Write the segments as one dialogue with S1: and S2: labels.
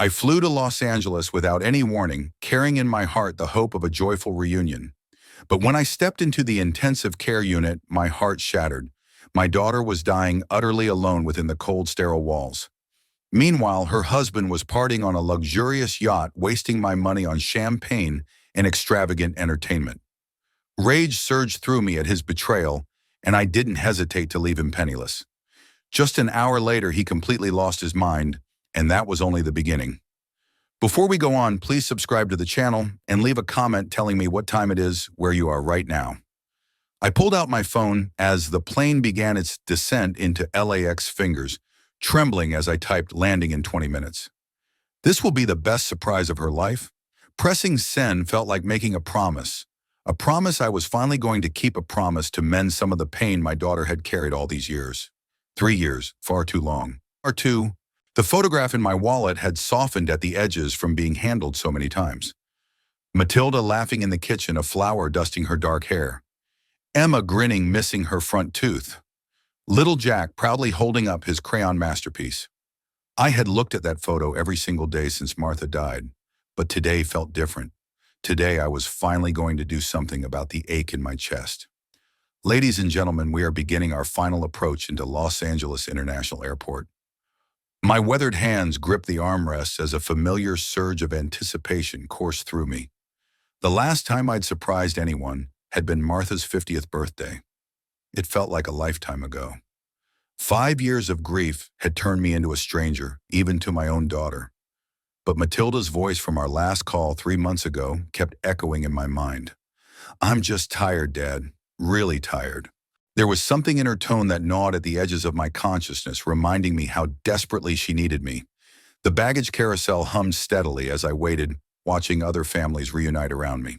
S1: I flew to Los Angeles without any warning, carrying in my heart the hope of a joyful reunion. But when I stepped into the intensive care unit, my heart shattered. My daughter was dying utterly alone within the cold, sterile walls. Meanwhile, her husband was partying on a luxurious yacht, wasting my money on champagne and extravagant entertainment. Rage surged through me at his betrayal, and I didn't hesitate to leave him penniless. Just an hour later, he completely lost his mind, and that was only the beginning. Before we go on, please subscribe to the channel and leave a comment telling me what time it is where you are right now. I pulled out my phone as the plane began its descent into LAX, fingers trembling as I typed landing in 20 minutes. This will be the best surprise of her life. Pressing send felt like making a promise I was finally going to keep, a promise to mend some of the pain my daughter had carried all these years. 3 years, far too long. The photograph in my wallet had softened at the edges from being handled so many times. Matilda laughing in the kitchen, a flower dusting her dark hair. Emma grinning, missing her front tooth. Little Jack proudly holding up his crayon masterpiece. I had looked at that photo every single day since Martha died, but today felt different. Today I was finally going to do something about the ache in my chest. Ladies and gentlemen, we are beginning our final approach into Los Angeles International Airport. My weathered hands gripped the armrests as a familiar surge of anticipation coursed through me. The last time I'd surprised anyone had been Martha's 50th birthday. It felt like a lifetime ago. 5 years of grief had turned me into a stranger, even to my own daughter. But Matilda's voice from our last call 3 months ago kept echoing in my mind. "I'm just tired, Dad, really tired." There was something in her tone that gnawed at the edges of my consciousness, reminding me how desperately she needed me. The baggage carousel hummed steadily as I waited, watching other families reunite around me.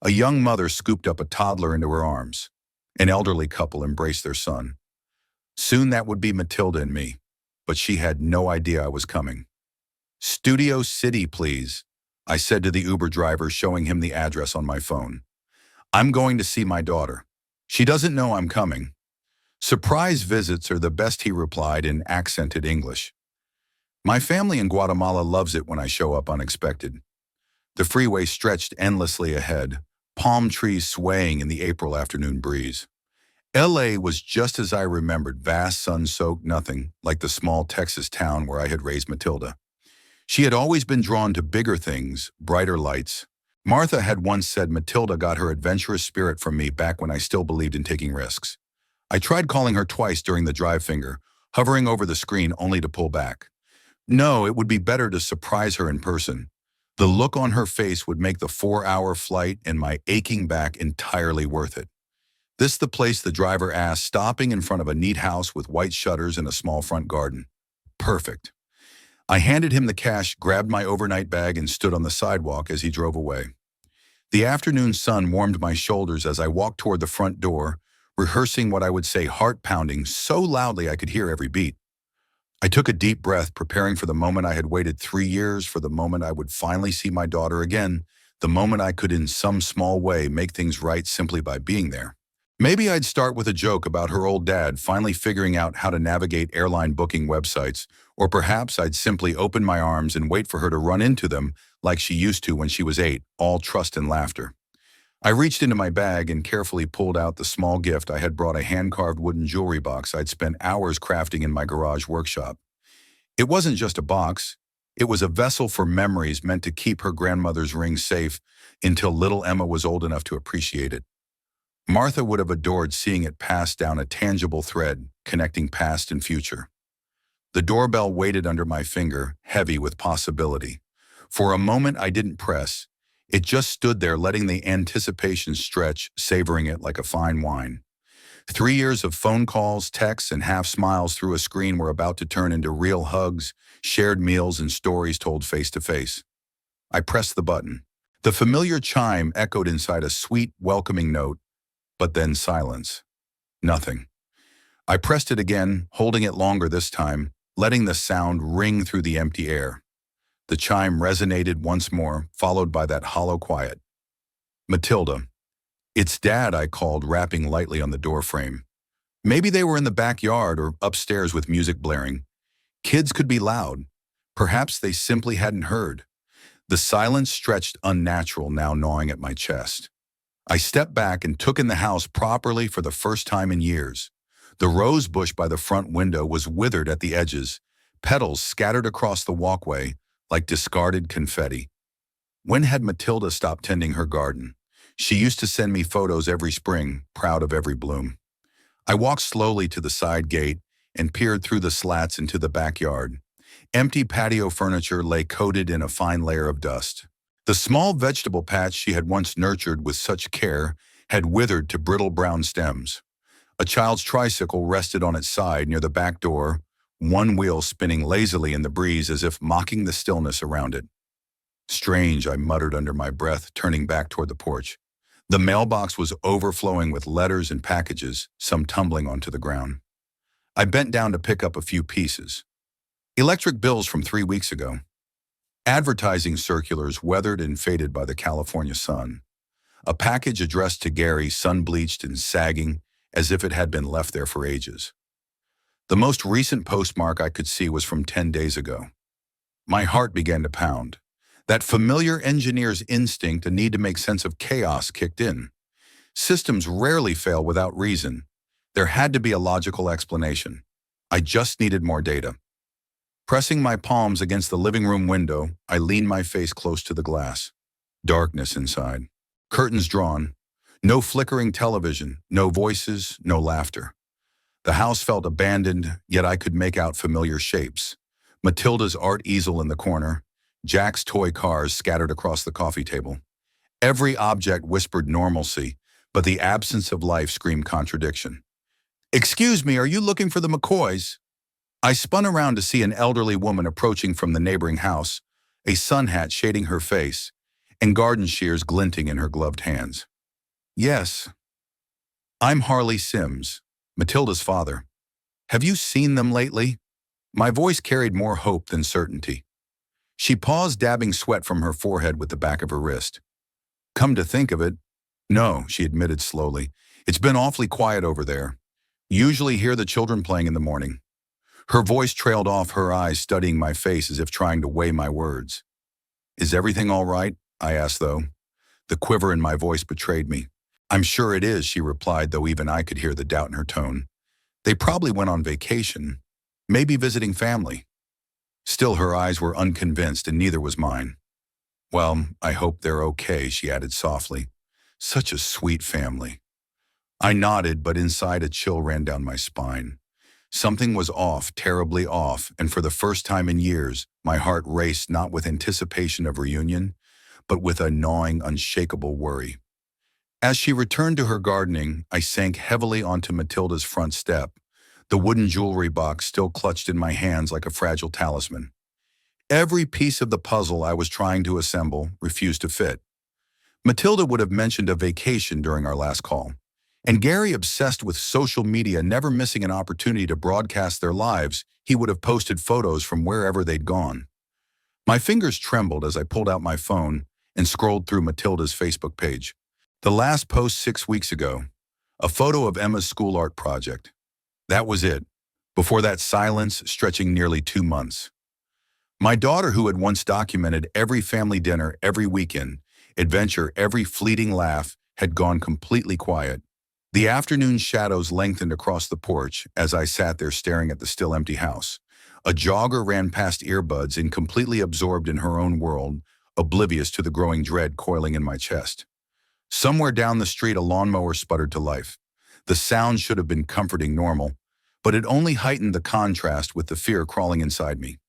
S1: A young mother scooped up a toddler into her arms. An elderly couple embraced their son. Soon that would be Matilda and me, but she had no idea I was coming. "Studio City, please," I said to the Uber driver, showing him the address on my phone. "I'm going to see my daughter. She doesn't know I'm coming." "Surprise visits are the best," he replied in accented English. My family in Guatemala loves it when I show up unexpected. The freeway stretched endlessly ahead, palm trees swaying in the April afternoon breeze. LA was just as I remembered, vast, sun-soaked, nothing like the small Texas town where I had raised Matilda. She had always been drawn to bigger things, brighter lights. Martha had once said Matilda got her adventurous spirit from me back when I still believed in taking risks. I tried calling her twice during the drive, finger hovering over the screen, only to pull back. No, it would be better to surprise her in person. The look on her face would make the 4-hour flight and my aching back entirely worth it. "This the place?" the driver asked, stopping in front of a neat house with white shutters and a small front garden. "Perfect." I handed him the cash, grabbed my overnight bag, and stood on the sidewalk as he drove away. The afternoon sun warmed my shoulders as I walked toward the front door, rehearsing what I would say, heart pounding so loudly I could hear every beat. I took a deep breath, preparing for the moment I had waited 3 years, for the moment I would finally see my daughter again, the moment I could in some small way make things right simply by being there. Maybe I'd start with a joke about her old dad finally figuring out how to navigate airline booking websites, or perhaps I'd simply open my arms and wait for her to run into them like she used to when she was 8, all trust and laughter. I reached into my bag and carefully pulled out the small gift I had brought, a hand-carved wooden jewelry box I'd spent hours crafting in my garage workshop. It wasn't just a box. It was a vessel for memories, meant to keep her grandmother's ring safe until little Emma was old enough to appreciate it. Martha would have adored seeing it pass down, a tangible thread connecting past and future. The doorbell waited under my finger, heavy with possibility. For a moment I didn't press. It just stood there, letting the anticipation stretch, savoring it like a fine wine. 3 years of phone calls, texts, and half smiles through a screen were about to turn into real hugs, shared meals, and stories told face to face. I pressed the button. The familiar chime echoed inside, a sweet, welcoming note, but then silence. Nothing. I pressed it again, holding it longer this time, letting the sound ring through the empty air. The chime resonated once more, followed by that hollow quiet. "Matilda." "It's Dad," I called, rapping lightly on the doorframe. Maybe they were in the backyard or upstairs with music blaring. Kids could be loud. Perhaps they simply hadn't heard. The silence stretched unnatural, now gnawing at my chest. I stepped back and took in the house properly for the first time in years. The rose bush by the front window was withered at the edges, petals scattered across the walkway like discarded confetti. When had Matilda stopped tending her garden? She used to send me photos every spring, proud of every bloom. I walked slowly to the side gate and peered through the slats into the backyard. Empty patio furniture lay coated in a fine layer of dust. The small vegetable patch she had once nurtured with such care had withered to brittle brown stems. A child's tricycle rested on its side near the back door, one wheel spinning lazily in the breeze as if mocking the stillness around it. Strange, I muttered under my breath, turning back toward the porch. The mailbox was overflowing with letters and packages, some tumbling onto the ground. I bent down to pick up a few pieces. Electric bills from 3 weeks ago. Advertising circulars weathered and faded by the California sun. A package addressed to Gary, sun-bleached and sagging, as if it had been left there for ages. The most recent postmark I could see was from 10 days ago. My heart began to pound. That familiar engineer's instinct, a need to make sense of chaos, kicked in. Systems rarely fail without reason. There had to be a logical explanation. I just needed more data. Pressing my palms against the living room window, I leaned my face close to the glass. Darkness inside. Curtains drawn. No flickering television, no voices, no laughter. The house felt abandoned, yet I could make out familiar shapes. Matilda's art easel in the corner, Jack's toy cars scattered across the coffee table. Every object whispered normalcy, but the absence of life screamed contradiction. "Excuse me, are you looking for the McCoys?" I spun around to see an elderly woman approaching from the neighboring house, a sun hat shading her face, and garden shears glinting in her gloved hands. "Yes. I'm Harley Sims, Matilda's father. Have you seen them lately?" My voice carried more hope than certainty. She paused, dabbing sweat from her forehead with the back of her wrist. "Come to think of it, no," she admitted slowly. "It's been awfully quiet over there. Usually hear the children playing in the morning." Her voice trailed off, her eyes studying my face as if trying to weigh my words. "Is everything all right?" I asked, though. The quiver in my voice betrayed me. "I'm sure it is," she replied, though even I could hear the doubt in her tone. "They probably went on vacation, maybe visiting family." Still, her eyes were unconvinced, and neither was mine. "Well, I hope they're okay," she added softly. "Such a sweet family." I nodded, but inside a chill ran down my spine. Something was off, terribly off, and for the first time in years, my heart raced not with anticipation of reunion, but with a gnawing, unshakable worry. As she returned to her gardening, I sank heavily onto Matilda's front step, the wooden jewelry box still clutched in my hands like a fragile talisman. Every piece of the puzzle I was trying to assemble refused to fit. Matilda would have mentioned a vacation during our last call, and Gary, obsessed with social media, never missing an opportunity to broadcast their lives, he would have posted photos from wherever they'd gone. My fingers trembled as I pulled out my phone and scrolled through Matilda's Facebook page. The last post 6 weeks ago, a photo of Emma's school art project. That was it. Before that, silence stretching nearly 2 months. My daughter, who had once documented every family dinner, every weekend, adventure, every fleeting laugh, had gone completely quiet. The afternoon shadows lengthened across the porch as I sat there staring at the still empty house. A jogger ran past earbuds and completely absorbed in her own world, oblivious to the growing dread coiling in my chest. Somewhere down the street, a lawnmower sputtered to life. The sound should have been comforting, normal, but it only heightened the contrast with the fear crawling inside me.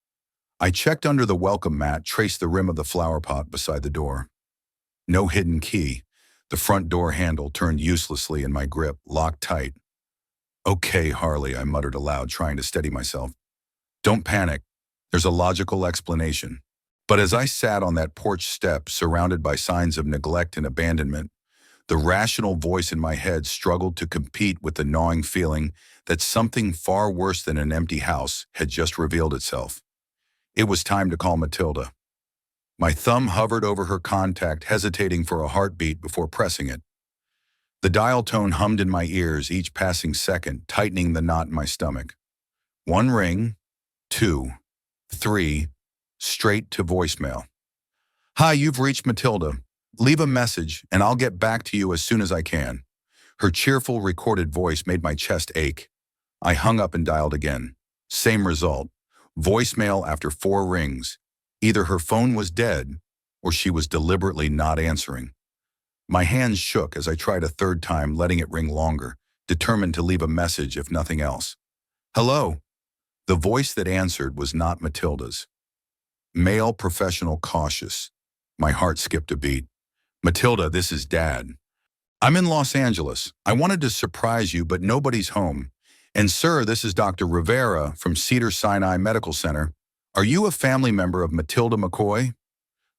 S1: I checked under the welcome mat, traced the rim of the flower pot beside the door. No hidden key. The front door handle turned uselessly in my grip, locked tight. "Okay, Harley," I muttered aloud, trying to steady myself. "Don't panic. There's a logical explanation." But as I sat on that porch step, surrounded by signs of neglect and abandonment, the rational voice in my head struggled to compete with the gnawing feeling that something far worse than an empty house had just revealed itself. It was time to call Matilda. My thumb hovered over her contact, hesitating for a heartbeat before pressing it. The dial tone hummed in my ears, each passing second tightening the knot in my stomach. 1 ring, 2, 3, straight to voicemail. Hi, you've reached Matilda. Leave a message and I'll get back to you as soon as I can. Her cheerful recorded voice made my chest ache. I hung up and dialed again. Same result. Voicemail after 4 rings. Either her phone was dead or she was deliberately not answering. My hands shook as I tried a third time, letting it ring longer, determined to leave a message if nothing else. Hello. The voice that answered was not Matilda's. Male professional cautious. My heart skipped a beat. Matilda, this is Dad. I'm in Los Angeles. I wanted to surprise you, but nobody's home. And sir, this is Dr. Rivera from Cedars-Sinai Medical Center. Are you a family member of Matilda McCoy?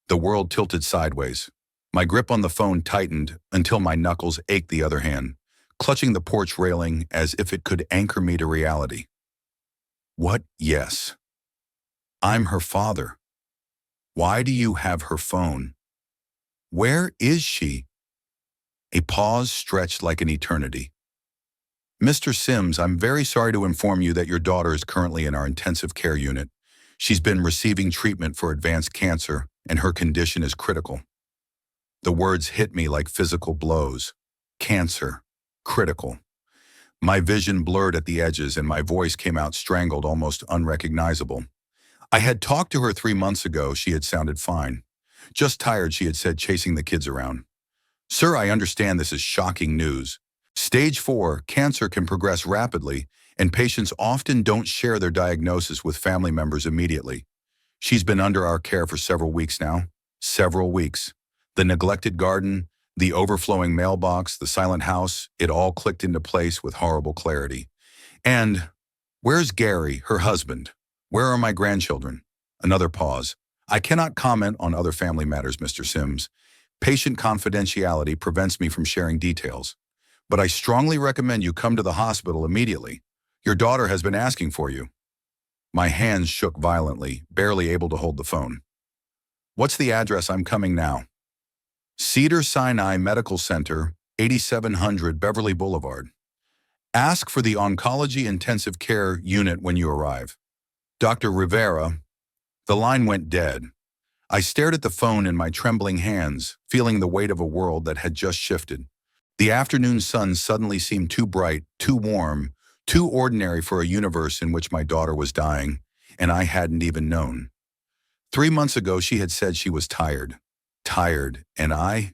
S1: The world tilted sideways. My grip on the phone tightened until my knuckles ached the other hand, clutching the porch railing as if it could anchor me to reality. What? Yes. I'm her father. Why do you have her phone? Where is she? A pause stretched like an eternity. Mr. Sims, I'm very sorry to inform you that your daughter is currently in our intensive care unit. She's been receiving treatment for advanced cancer, and her condition is critical. The words hit me like physical blows. Cancer. Critical. My vision blurred at the edges and my voice came out strangled, almost unrecognizable. I had talked to her 3 months ago. She had sounded fine. Just tired, she had said, chasing the kids around. Sir, I understand this is shocking news. Stage 4, cancer can progress rapidly, and patients often don't share their diagnosis with family members immediately. She's been under our care for several weeks now. Several weeks. The neglected garden, the overflowing mailbox, the silent house, it all clicked into place with horrible clarity. And where's Gary, her husband? Where are my grandchildren? Another pause. I cannot comment on other family matters, Mr. Sims. Patient confidentiality prevents me from sharing details. But I strongly recommend you come to the hospital immediately. Your daughter has been asking for you. My hands shook violently, barely able to hold the phone. What's the address? I'm coming now. Cedars-Sinai Medical Center, 8700 Beverly Boulevard. Ask for the Oncology Intensive Care Unit when you arrive. Dr. Rivera. The line went dead. I stared at the phone in my trembling hands, feeling the weight of a world that had just shifted. The afternoon sun suddenly seemed too bright, too warm, too ordinary for a universe in which my daughter was dying, and I hadn't even known. 3 months ago, she had said she was tired. Tired, and I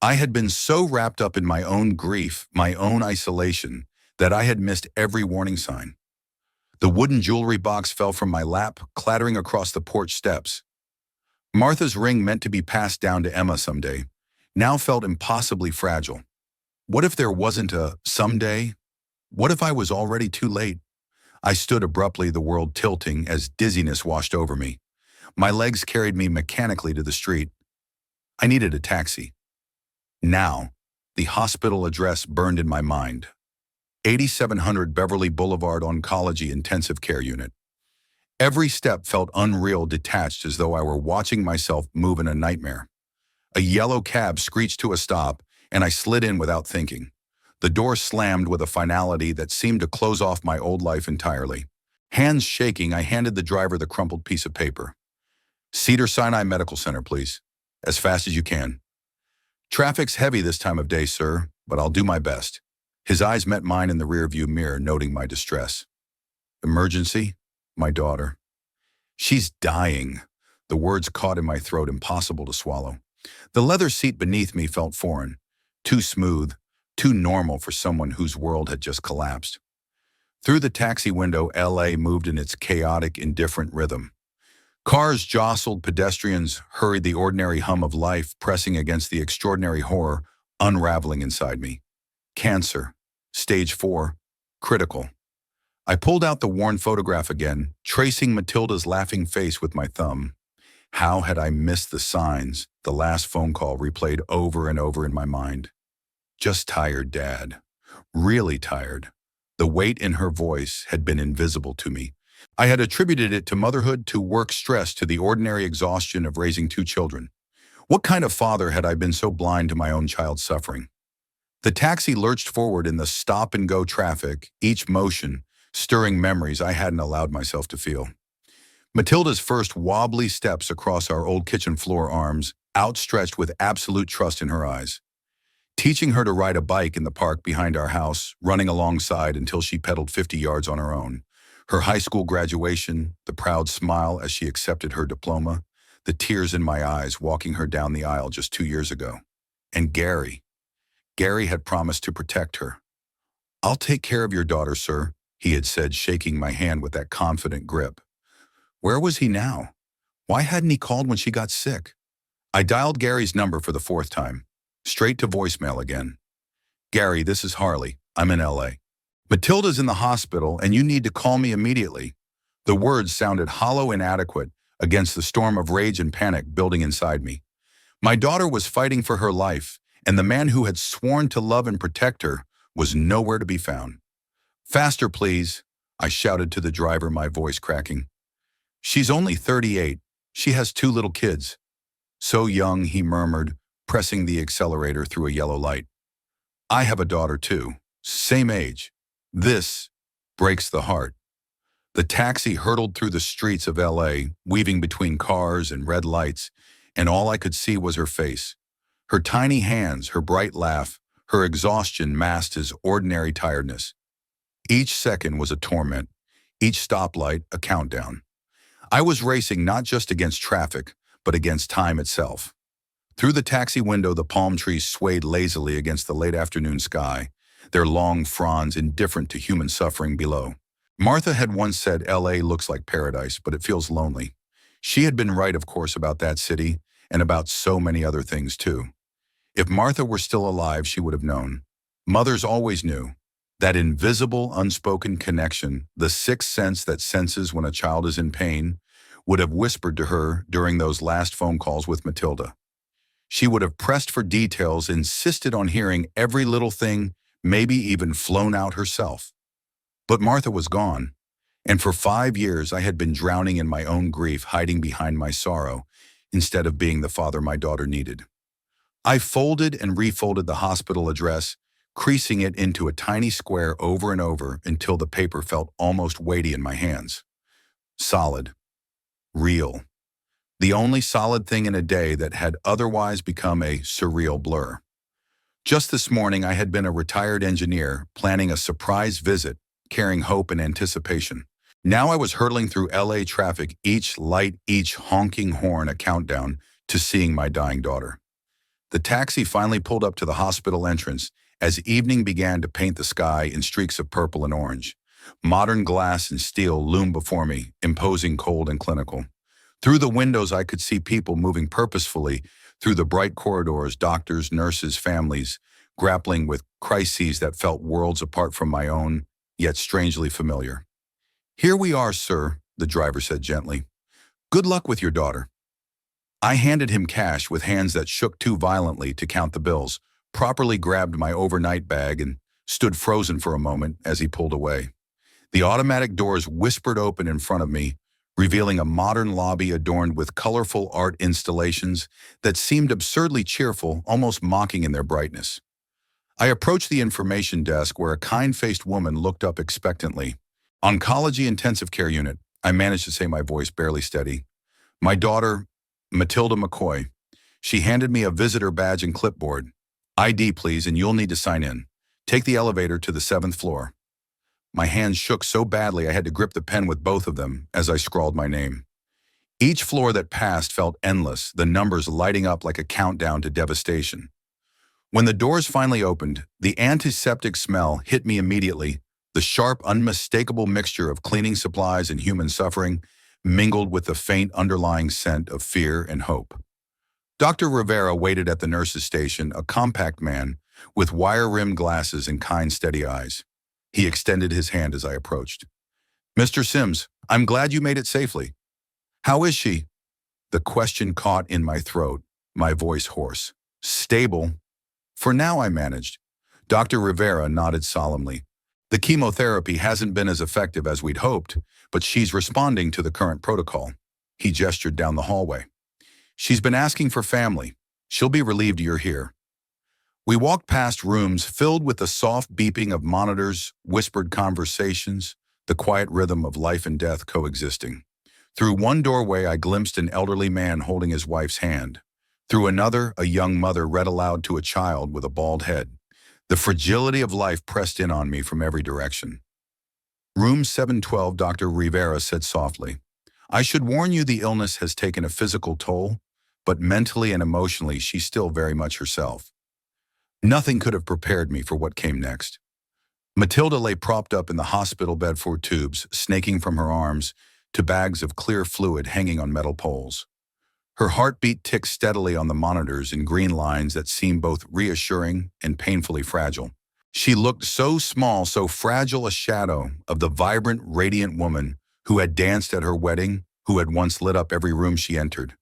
S1: had been so wrapped up in my own grief, my own isolation, that I had missed every warning sign. The wooden jewelry box fell from my lap, clattering across the porch steps. Martha's ring, meant to be passed down to Emma someday, now felt impossibly fragile. What if there wasn't a someday? What if I was already too late? I stood abruptly, the world tilting as dizziness washed over me. My legs carried me mechanically to the street. I needed a taxi. Now, the hospital address burned in my mind. 8700 Beverly Boulevard Oncology Intensive Care Unit. Every step felt unreal, detached, as though I were watching myself move in a nightmare. A yellow cab screeched to a stop, and I slid in without thinking. The door slammed with a finality that seemed to close off my old life entirely. Hands shaking, I handed the driver the crumpled piece of paper. Cedars-Sinai Medical Center, please. As fast as you can. Traffic's heavy this time of day, sir, but I'll do my best. His eyes met mine in the rearview mirror, noting my distress. Emergency? My daughter. She's dying. The words caught in my throat, impossible to swallow. The leather seat beneath me felt foreign, too smooth, too normal for someone whose world had just collapsed. Through the taxi window, LA moved in its chaotic, indifferent rhythm. Cars jostled, pedestrians hurried, the ordinary hum of life pressing against the extraordinary horror unraveling inside me. Cancer. Stage 4. Critical. I pulled out the worn photograph again, tracing Matilda's laughing face with my thumb. How had I missed the signs? The last phone call replayed over and over in my mind. Just tired, Dad. Really tired. The weight in her voice had been invisible to me. I had attributed it to motherhood, to work stress, to the ordinary exhaustion of raising 2 children. What kind of father had I been so blind to my own child's suffering? The taxi lurched forward in the stop-and-go traffic, each motion stirring memories I hadn't allowed myself to feel. Matilda's first wobbly steps across our old kitchen floor arms, outstretched with absolute trust in her eyes. Teaching her to ride a bike in the park behind our house, running alongside until she pedaled 50 yards on her own. Her high school graduation, the proud smile as she accepted her diploma, the tears in my eyes walking her down the aisle just 2 years ago. And Gary. Gary had promised to protect her. "I'll take care of your daughter, sir," he had said, shaking my hand with that confident grip. Where was he now? Why hadn't he called when she got sick? I dialed Gary's number for the fourth time. Straight to voicemail again. "Gary, this is Harley. I'm in LA. Matilda's in the hospital and you need to call me immediately." The words sounded hollow and inadequate against the storm of rage and panic building inside me. My daughter was fighting for her life, and the man who had sworn to love and protect her was nowhere to be found. "Faster, please," I shouted to the driver, my voice cracking. "She's only 38. She has 2 little kids." "So young," he murmured, pressing the accelerator through a yellow light. "I have a daughter too. Same age. This breaks the heart." The taxi hurtled through the streets of LA, weaving between cars and red lights, and all I could see was her face. Her tiny hands, her bright laugh, her exhaustion masked as ordinary tiredness. Each second was a torment, each stoplight a countdown. I was racing not just against traffic, but against time itself. Through the taxi window, the palm trees swayed lazily against the late afternoon sky, their long fronds indifferent to human suffering below. Martha had once said LA looks like paradise, but it feels lonely. She had been right, of course, about that city, and about so many other things too. If Martha were still alive, she would have known. Mothers always knew. That invisible, unspoken connection, the sixth sense that senses when a child is in pain, would have whispered to her during those last phone calls with Matilda. She would have pressed for details, insisted on hearing every little thing, maybe even flown out herself. But Martha was gone, and for 5 years I had been drowning in my own grief, hiding behind my sorrow, instead of being the father my daughter needed. I folded and refolded the hospital address, creasing it into a tiny square over and over until the paper felt almost weighty in my hands. Solid. Real. The only solid thing in a day that had otherwise become a surreal blur. Just this morning I had been a retired engineer planning a surprise visit, carrying hope and anticipation. Now I was hurtling through LA traffic, each light, each honking horn a countdown to seeing my dying daughter. The taxi finally pulled up to the hospital entrance as evening began to paint the sky in streaks of purple and orange. Modern glass and steel loomed before me, imposing, cold and clinical. Through the windows I could see people moving purposefully through the bright corridors, doctors, nurses, families, grappling with crises that felt worlds apart from my own, yet strangely familiar. "Here we are, sir," the driver said gently. "Good luck with your daughter." I handed him cash with hands that shook too violently to count the bills, properly grabbed my overnight bag, and stood frozen for a moment as he pulled away. The automatic doors whispered open in front of me, revealing a modern lobby adorned with colorful art installations that seemed absurdly cheerful, almost mocking in their brightness. I approached the information desk where a kind-faced woman looked up expectantly. "Oncology intensive care unit," I managed to say, my voice barely steady. "My daughter, Matilda McCoy." She handed me a visitor badge and clipboard. "ID, please, and you'll need to sign in. Take the elevator to the 7th floor." My hands shook so badly I had to grip the pen with both of them as I scrawled my name. Each floor that passed felt endless, the numbers lighting up like a countdown to devastation. When the doors finally opened, the antiseptic smell hit me immediately, the sharp, unmistakable mixture of cleaning supplies and human suffering, mingled with the faint underlying scent of fear and hope. Dr. Rivera waited at the nurse's station, a compact man with wire-rimmed glasses and kind, steady eyes. He extended his hand as I approached. "Mr. Sims, I'm glad you made it safely. How is she?" The question caught in my throat, my voice hoarse. "Stable. For now," I managed. Dr. Rivera nodded solemnly. "The chemotherapy hasn't been as effective as we'd hoped, but she's responding to the current protocol." He gestured down the hallway. "She's been asking for family. She'll be relieved you're here." We walked past rooms filled with the soft beeping of monitors, whispered conversations, the quiet rhythm of life and death coexisting. Through one doorway, I glimpsed an elderly man holding his wife's hand. Through another, a young mother read aloud to a child with a bald head. The fragility of life pressed in on me from every direction. Room 712, Dr. Rivera said softly. I should warn you the illness has taken a physical toll, but mentally and emotionally she's still very much herself. Nothing could have prepared me for what came next. Matilda lay propped up in the hospital bed for tubes, snaking from her arms to bags of clear fluid hanging on metal poles. Her heartbeat ticked steadily on the monitors in green lines that seemed both reassuring and painfully fragile. She looked so small, so fragile a shadow of the vibrant, radiant woman who had danced at her wedding, who had once lit up every room she entered.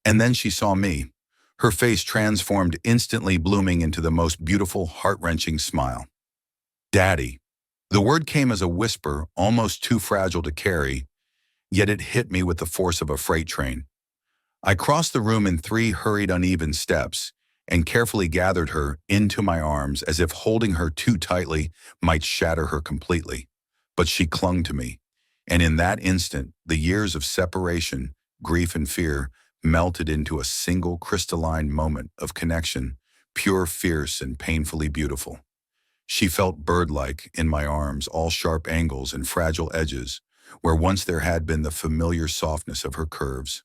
S1: And then she saw me, her face transformed, instantly blooming into the most beautiful, heart-wrenching smile. Daddy. The word came as a whisper, almost too fragile to carry, yet it hit me with the force of a freight train. I crossed the room in 3 hurried, uneven steps and carefully gathered her into my arms as if holding her too tightly might shatter her completely. But she clung to me, and in that instant, the years of separation, grief and fear melted into a single crystalline moment of connection, pure, fierce, and painfully beautiful. She felt bird-like in my arms, all sharp angles and fragile edges, where once there had been the familiar softness of her curves.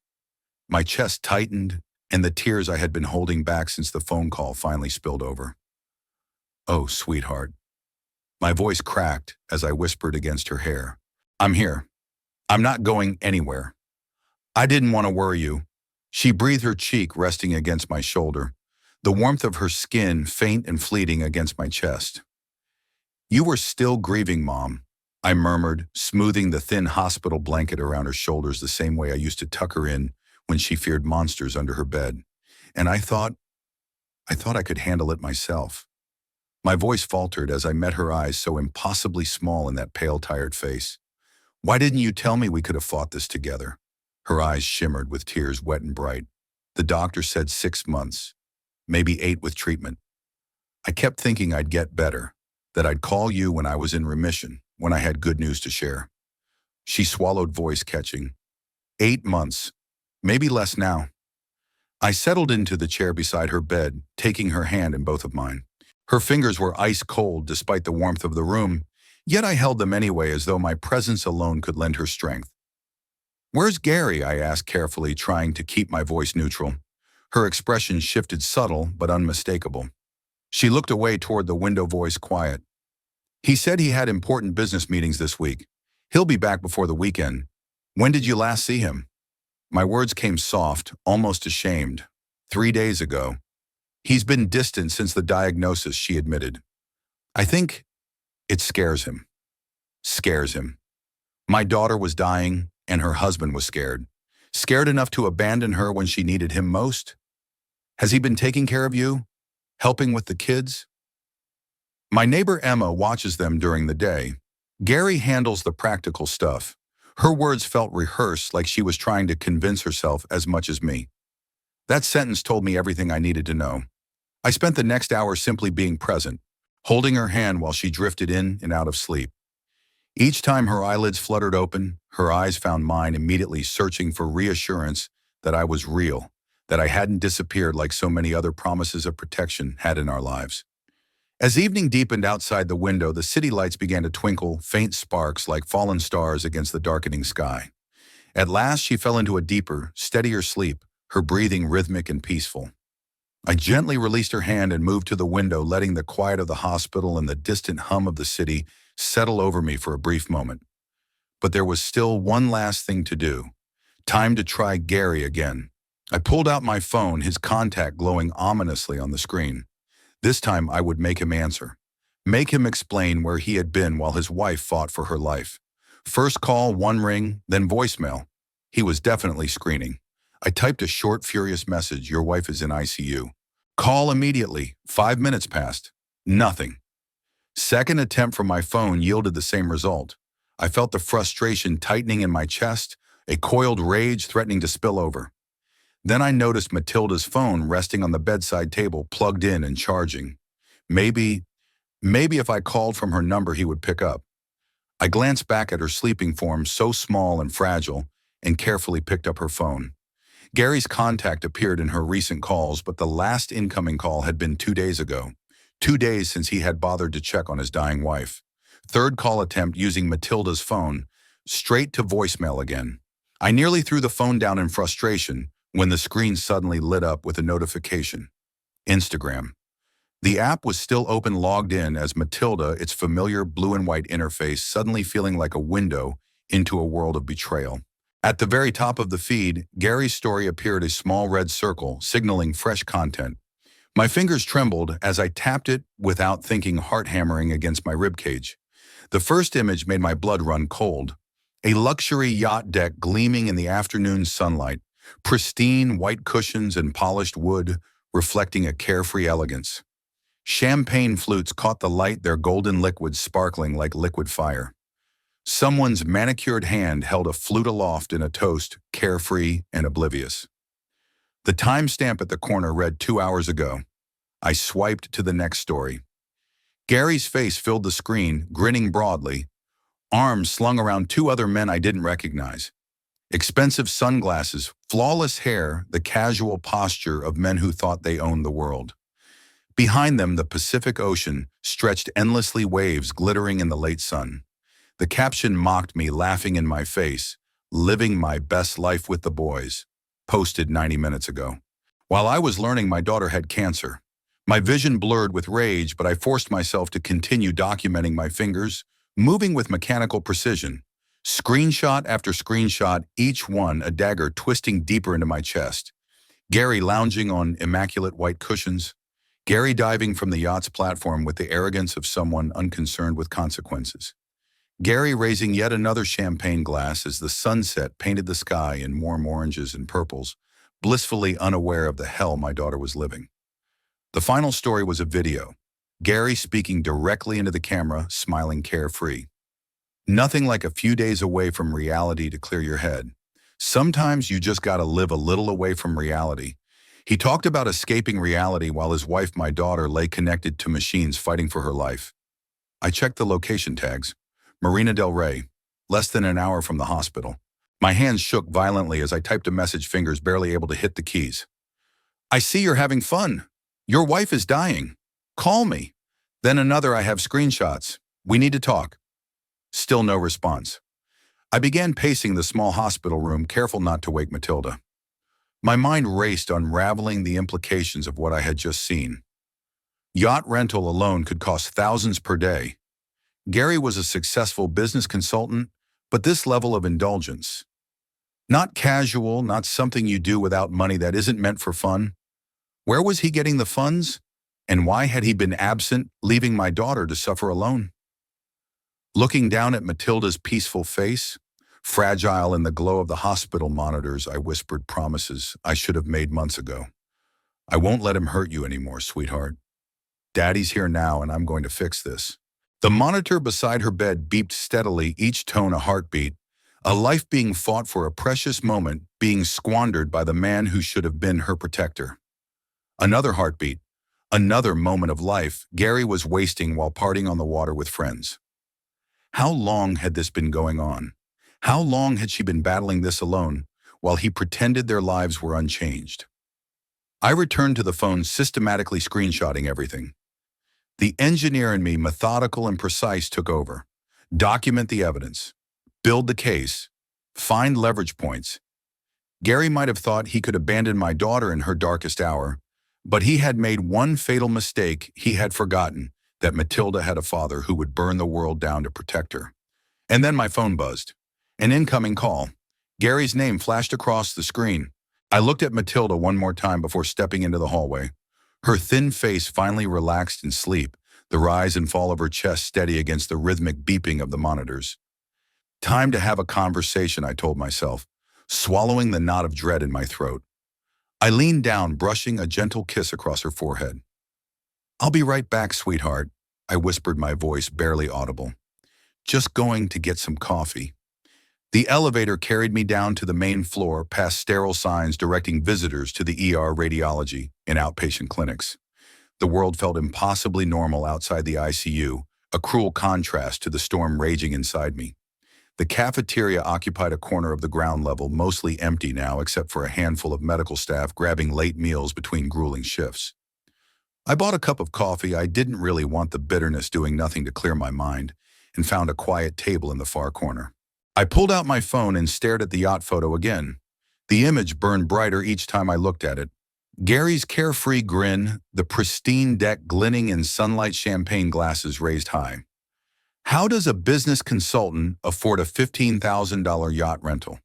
S1: My chest tightened, and the tears I had been holding back since the phone call finally spilled over. Oh, sweetheart. My voice cracked as I whispered against her hair. I'm here. I'm not going anywhere. I didn't want to worry you. She breathed, her cheek resting against my shoulder, the warmth of her skin faint and fleeting against my chest. You were still grieving, Mom, I murmured, smoothing the thin hospital blanket around her shoulders the same way I used to tuck her in when she feared monsters under her bed. And I thought I could handle it myself. My voice faltered as I met her eyes, so impossibly small in that pale, tired face. Why didn't you tell me we could have fought this together? Her eyes shimmered with tears wet and bright. The doctor said 6 months, maybe 8 with treatment. I kept thinking I'd get better, that I'd call you when I was in remission, when I had good news to share. She swallowed, voice catching. 8 months, maybe less now. I settled into the chair beside her bed, taking her hand in both of mine. Her fingers were ice cold despite the warmth of the room, yet I held them anyway as though my presence alone could lend her strength. Where's Gary? I asked carefully, trying to keep my voice neutral. Her expression shifted, subtle but unmistakable. She looked away toward the window, voice quiet. He said he had important business meetings this week. He'll be back before the weekend. When did you last see him? My words came soft, almost ashamed. 3 days ago. He's been distant since the diagnosis, she admitted. I think it scares him. Scares him. My daughter was dying, and her husband was scared. Scared enough to abandon her when she needed him most? Has he been taking care of you? Helping with the kids? My neighbor Emma watches them during the day. Gary handles the practical stuff. Her words felt rehearsed, like she was trying to convince herself as much as me. That sentence told me everything I needed to know. I spent the next hour simply being present, holding her hand while she drifted in and out of sleep. Each time her eyelids fluttered open, her eyes found mine, immediately searching for reassurance that I was real, that I hadn't disappeared like so many other promises of protection had in our lives. As evening deepened outside the window, the city lights began to twinkle, faint sparks like fallen stars against the darkening sky. At last, she fell into a deeper, steadier sleep, her breathing rhythmic and peaceful. I gently released her hand and moved to the window, letting the quiet of the hospital and the distant hum of the city settle over me for a brief moment. But there was still one last thing to do. Time to try Gary again. I pulled out my phone, his contact glowing ominously on the screen. This time I would make him answer. Make him explain where he had been while his wife fought for her life. First call, 1 ring, then voicemail. He was definitely screening. I typed a short, furious message. Your wife is in ICU. Call immediately. 5 minutes passed. Nothing. Second attempt from my phone yielded the same result. I felt the frustration tightening in my chest, a coiled rage threatening to spill over. Then I noticed Matilda's phone resting on the bedside table, plugged in and charging. Maybe if I called from her number, he would pick up. I glanced back at her sleeping form, so small and fragile, and carefully picked up her phone. Gary's contact appeared in her recent calls, but the last incoming call had been 2 days ago. 2 days since he had bothered to check on his dying wife. Third call attempt using Matilda's phone, straight to voicemail again. I nearly threw the phone down in frustration when the screen suddenly lit up with a notification. Instagram. The app was still open, logged in as Matilda, its familiar blue and white interface suddenly feeling like a window into a world of betrayal. At the very top of the feed, Gary's story appeared, a small red circle signaling fresh content. My fingers trembled as I tapped it without thinking, heart hammering against my ribcage. The first image made my blood run cold. A luxury yacht deck gleaming in the afternoon sunlight, pristine white cushions and polished wood reflecting a carefree elegance. Champagne flutes caught the light, their golden liquids sparkling like liquid fire. Someone's manicured hand held a flute aloft in a toast, carefree and oblivious. The timestamp at the corner read 2 hours ago. I swiped to the next story. Gary's face filled the screen, grinning broadly, arms slung around two other men I didn't recognize. Expensive sunglasses, flawless hair, the casual posture of men who thought they owned the world. Behind them, the Pacific Ocean stretched endlessly, waves glittering in the late sun. The caption mocked me, laughing in my face, "Living my best life with the boys," posted 90 minutes ago. While I was learning my daughter had cancer, my vision blurred with rage, but I forced myself to continue documenting, my fingers moving with mechanical precision. Screenshot after screenshot, each one a dagger twisting deeper into my chest. Gary lounging on immaculate white cushions. Gary diving from the yacht's platform with the arrogance of someone unconcerned with consequences. Gary raising yet another champagne glass as the sunset painted the sky in warm oranges and purples, blissfully unaware of the hell my daughter was living. The final story was a video. Gary speaking directly into the camera, smiling carefree. Nothing like a few days away from reality to clear your head. Sometimes you just gotta live a little away from reality. He talked about escaping reality while his wife, my daughter, lay connected to machines fighting for her life. I checked the location tags. Marina del Rey, less than an hour from the hospital. My hands shook violently as I typed a message, fingers barely able to hit the keys. "I see you're having fun. Your wife is dying. Call me." Then another, "I have screenshots. We need to talk." Still no response. I began pacing the small hospital room, careful not to wake Matilda. My mind raced, unraveling the implications of what I had just seen. Yacht rental alone could cost thousands per day. Gary was a successful business consultant, but this level of indulgence. Not casual, not something you do without money, that isn't meant for fun. Where was he getting the funds? And why had he been absent, leaving my daughter to suffer alone? Looking down at Matilda's peaceful face, fragile in the glow of the hospital monitors, I whispered promises I should have made months ago. "I won't let him hurt you anymore, sweetheart. Daddy's here now and I'm going to fix this." The monitor beside her bed beeped steadily, each tone a heartbeat, a life being fought for, a precious moment being squandered by the man who should have been her protector. Another heartbeat, another moment of life Gary was wasting while partying on the water with friends. How long had this been going on? How long had she been battling this alone, while he pretended their lives were unchanged? I returned to the phone, systematically screenshotting everything. The engineer in me, methodical and precise, took over. Document the evidence. Build the case. Find leverage points. Gary might have thought he could abandon my daughter in her darkest hour, but he had made one fatal mistake. He had forgotten that Matilda had a father who would burn the world down to protect her. And then my phone buzzed. An incoming call. Gary's name flashed across the screen. I looked at Matilda one more time before stepping into the hallway. Her thin face finally relaxed in sleep, the rise and fall of her chest steady against the rhythmic beeping of the monitors. Time to have a conversation, I told myself, swallowing the knot of dread in my throat. I leaned down, brushing a gentle kiss across her forehead. "I'll be right back, sweetheart," I whispered, my voice barely audible. "Just going to get some coffee." The elevator carried me down to the main floor, past sterile signs directing visitors to the ER, radiology, and outpatient clinics. The world felt impossibly normal outside the ICU, a cruel contrast to the storm raging inside me. The cafeteria occupied a corner of the ground level, mostly empty now except for a handful of medical staff grabbing late meals between grueling shifts. I bought a cup of coffee. I didn't really want the bitterness doing nothing to clear my mind, and found a quiet table in the far corner. I pulled out my phone and stared at the yacht photo again. The image burned brighter each time I looked at it. Gary's carefree grin, the pristine deck glinting in sunlight, champagne glasses raised high. How does a business consultant afford a $15,000 yacht rental?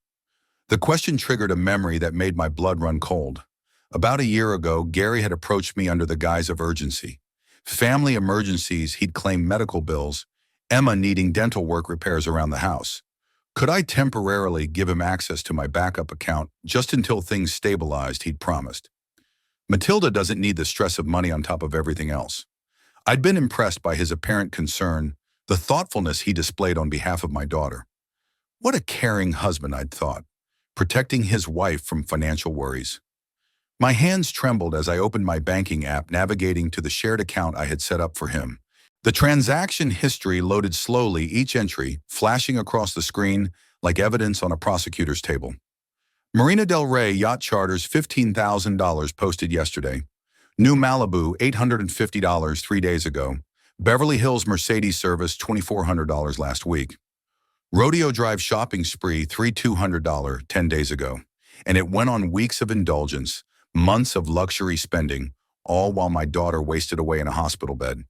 S1: The question triggered a memory that made my blood run cold. About a year ago, Gary had approached me under the guise of urgency. Family emergencies, he'd claimed medical bills, Emma needing dental work repairs around the house. Could I temporarily give him access to my backup account just until things stabilized, he'd promised. Matilda doesn't need the stress of money on top of everything else. I'd been impressed by his apparent concern, the thoughtfulness he displayed on behalf of my daughter. What a caring husband, I'd thought, protecting his wife from financial worries. My hands trembled as I opened my banking app, navigating to the shared account I had set up for him. The transaction history loaded slowly, each entry flashing across the screen like evidence on a prosecutor's table. Marina Del Rey yacht charters $15,000 posted yesterday. New Malibu $850 3 days ago. Beverly Hills Mercedes service $2,400 last week. Rodeo Drive shopping spree $3,200 10 days ago. And it went on weeks of indulgence, months of luxury spending, all while my daughter wasted away in a hospital bed.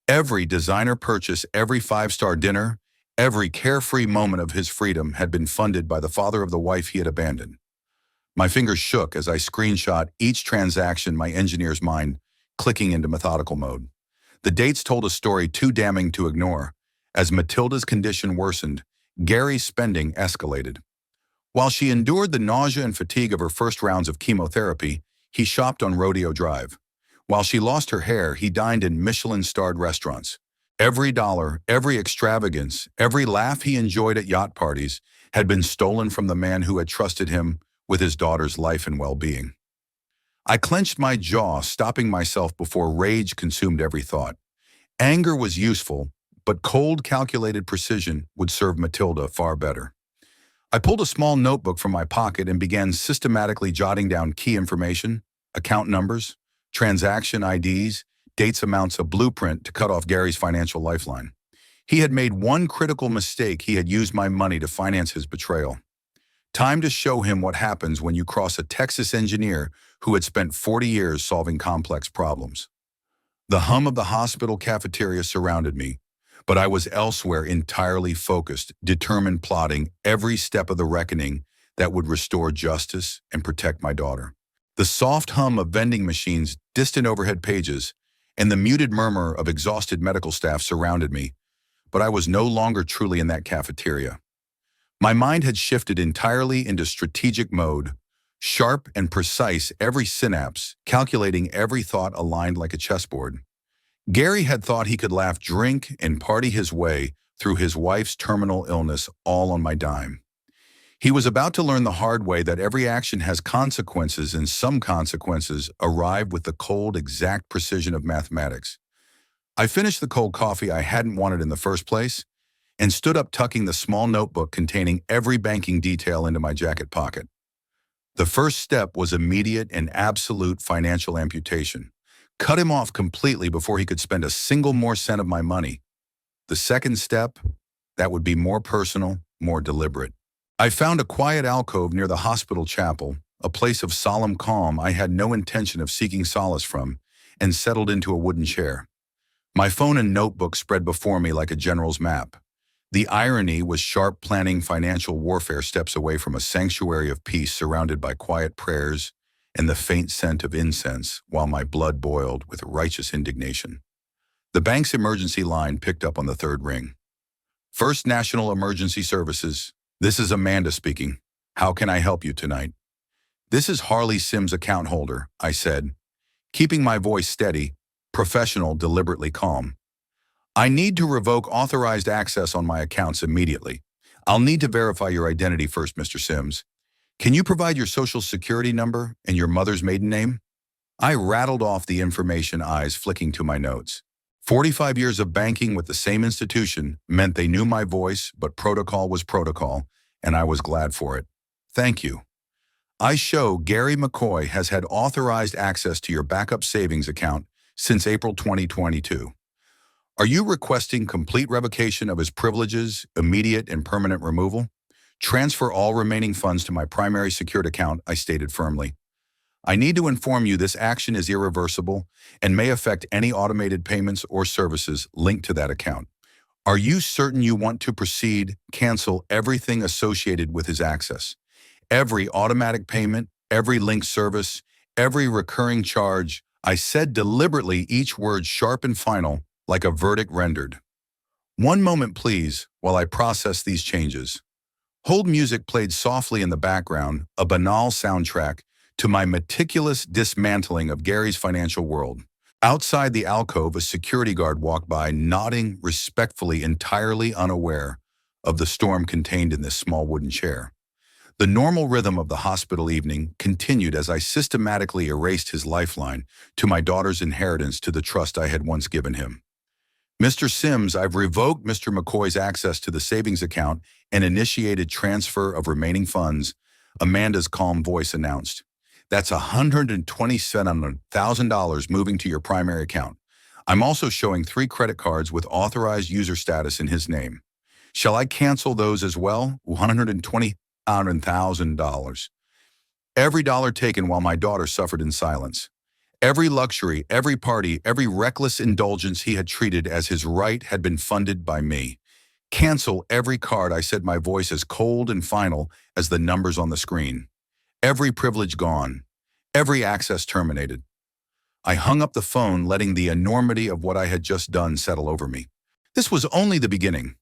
S1: Every designer purchase, every five-star dinner, every carefree moment of his freedom had been funded by the father of the wife he had abandoned. My fingers shook as I screenshot each transaction, my engineer's mind clicking into methodical mode. The dates told a story too damning to ignore. As Matilda's condition worsened, Gary's spending escalated. While she endured the nausea and fatigue of her first rounds of chemotherapy, he shopped on Rodeo Drive. While she lost her hair, he dined in Michelin-starred restaurants. Every dollar, every extravagance, every laugh he enjoyed at yacht parties had been stolen from the man who had trusted him with his daughter's life and well-being. I clenched my jaw, stopping myself before rage consumed every thought. Anger was useful, but cold, calculated precision would serve Matilda far better. I pulled a small notebook from my pocket and began systematically jotting down key information, account numbers, transaction IDs, dates, amounts, a blueprint to cut off Gary's financial lifeline. He had made one critical mistake. He had used my money to finance his betrayal. Time to show him what happens when you cross a Texas engineer who had spent 40 years solving complex problems. The hum of the hospital cafeteria surrounded me, but I was elsewhere, entirely focused, determined, plotting every step of the reckoning that would restore justice and protect my daughter. The soft hum of vending machines, distant overhead pages, and the muted murmur of exhausted medical staff surrounded me, but I was no longer truly in that cafeteria. My mind had shifted entirely into strategic mode, sharp and precise, every synapse, calculating every thought aligned like a chessboard. Gary had thought he could laugh, drink, and party his way through his wife's terminal illness, all on my dime. He was about to learn the hard way that every action has consequences, and some consequences arrive with the cold, exact precision of mathematics. I finished the cold coffee I hadn't wanted in the first place and stood up, tucking the small notebook containing every banking detail into my jacket pocket. The first step was immediate and absolute financial amputation. Cut him off completely before he could spend a single more cent of my money. The second step, that would be more personal, more deliberate. I found a quiet alcove near the hospital chapel, a place of solemn calm I had no intention of seeking solace from, and settled into a wooden chair. My phone and notebook spread before me like a general's map. The irony was sharp, planning financial warfare steps away from a sanctuary of peace surrounded by quiet prayers and the faint scent of incense, while my blood boiled with righteous indignation. The bank's emergency line picked up on the third ring. First National Emergency Services. This is Amanda speaking. How can I help you tonight? This is Harley Sims, account holder, I said, keeping my voice steady, professional, deliberately calm. I need to revoke authorized access on my accounts immediately. I'll need to verify your identity first, Mr. Sims. Can you provide your social security number and your mother's maiden name? I rattled off the information, eyes flicking to my notes. 45 years of banking with the same institution meant they knew my voice, but protocol was protocol, and I was glad for it. Thank you. I show Gary McCoy has had authorized access to your backup savings account since April 2022. Are you requesting complete revocation of his privileges, immediate and permanent removal? Transfer all remaining funds to my primary secured account, I stated firmly. I need to inform you this action is irreversible and may affect any automated payments or services linked to that account. Are you certain you want to proceed? Cancel everything associated with his access. Every automatic payment, every linked service, every recurring charge. I said deliberately, each word sharp and final, like a verdict rendered. One moment, please, while I process these changes. Hold music played softly in the background, a banal soundtrack to my meticulous dismantling of Gary's financial world. Outside the alcove, a security guard walked by, nodding respectfully, entirely unaware of the storm contained in this small wooden chair. The normal rhythm of the hospital evening continued as I systematically erased his lifeline to my daughter's inheritance to the trust I had once given him. Mr. Sims, I've revoked Mr. McCoy's access to the savings account and initiated transfer of remaining funds, Amanda's calm voice announced. That's $127,000 moving to your primary account. I'm also showing 3 credit cards with authorized user status in his name. Shall I cancel those as well? $120,000. Every dollar taken while my daughter suffered in silence. Every luxury, every party, every reckless indulgence he had treated as his right had been funded by me. Cancel every card, I said, my voice as cold and final as the numbers on the screen. Every privilege gone. Every access terminated. I hung up the phone, letting the enormity of what I had just done settle over me. This was only the beginning.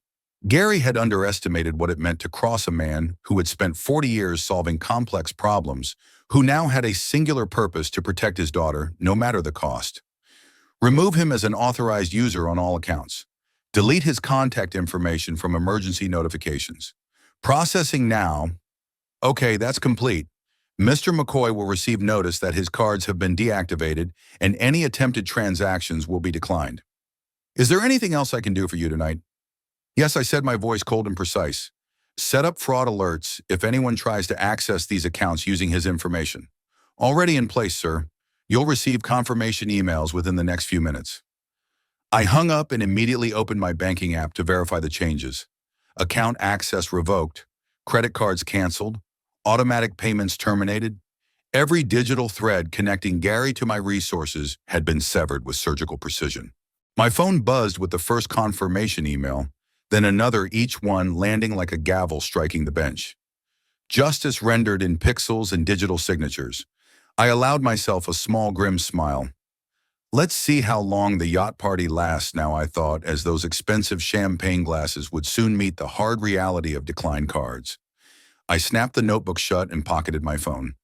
S1: Gary had underestimated what it meant to cross a man who had spent 40 years solving complex problems, who now had a singular purpose to protect his daughter, no matter the cost. Remove him as an authorized user on all accounts. Delete his contact information from emergency notifications. Processing now. Okay, that's complete. Mr. McCoy will receive notice that his cards have been deactivated and any attempted transactions will be declined. Is there anything else I can do for you tonight? Yes, I said, my voice cold and precise. Set up fraud alerts if anyone tries to access these accounts using his information. Already in place, sir. You'll receive confirmation emails within the next few minutes. I hung up and immediately opened my banking app to verify the changes. Account access revoked, credit cards canceled, automatic payments terminated. Every digital thread connecting Gary to my resources had been severed with surgical precision. My phone buzzed with the first confirmation email, then another, each one landing like a gavel striking the bench. Justice rendered in pixels and digital signatures. I allowed myself a small grim smile. Let's see how long the yacht party lasts now, I thought, as those expensive champagne glasses would soon meet the hard reality of declined cards. I snapped the notebook shut and pocketed my phone.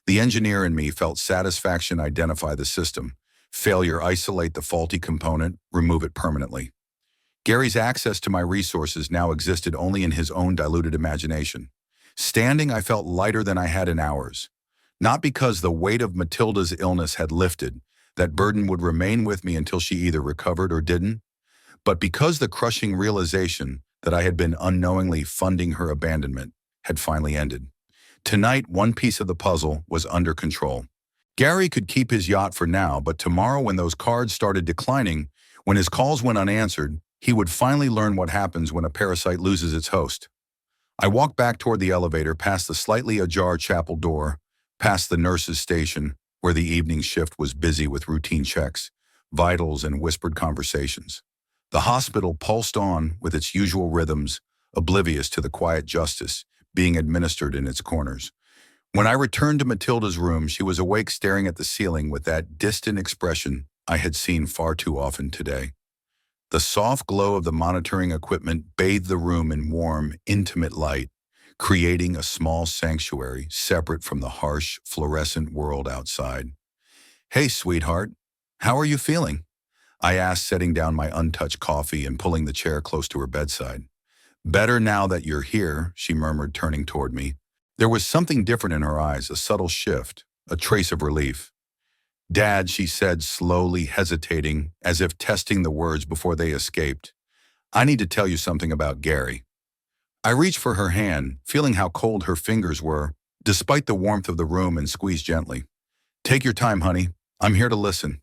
S1: The engineer in me felt satisfaction identify the system. Failure isolate the faulty component, remove it permanently. Gary's access to my resources now existed only in his own diluted imagination. Standing, I felt lighter than I had in hours. Not because the weight of Matilda's illness had lifted, that burden would remain with me until she either recovered or didn't, but because the crushing realization that I had been unknowingly funding her abandonment had finally ended. Tonight, one piece of the puzzle was under control. Gary could keep his yacht for now, but tomorrow, when those cards started declining, when his calls went unanswered, he would finally learn what happens when a parasite loses its host. I walked back toward the elevator, past the slightly ajar chapel door, past the nurse's station, where the evening shift was busy with routine checks, vitals, and whispered conversations. The hospital pulsed on with its usual rhythms, oblivious to the quiet justice being administered in its corners. When I returned to Matilda's room, she was awake, staring at the ceiling with that distant expression I had seen far too often today. The soft glow of the monitoring equipment bathed the room in warm, intimate light, creating a small sanctuary separate from the harsh, fluorescent world outside. "Hey, sweetheart, how are you feeling?" I asked, setting down my untouched coffee and pulling the chair close to her bedside. "Better now that you're here," she murmured, turning toward me. There was something different in her eyes, a subtle shift, a trace of relief. Dad, she said, slowly hesitating, as if testing the words before they escaped. I need to tell you something about Gary. I reached for her hand, feeling how cold her fingers were, despite the warmth of the room, and squeezed gently. Take your time, honey. I'm here to listen.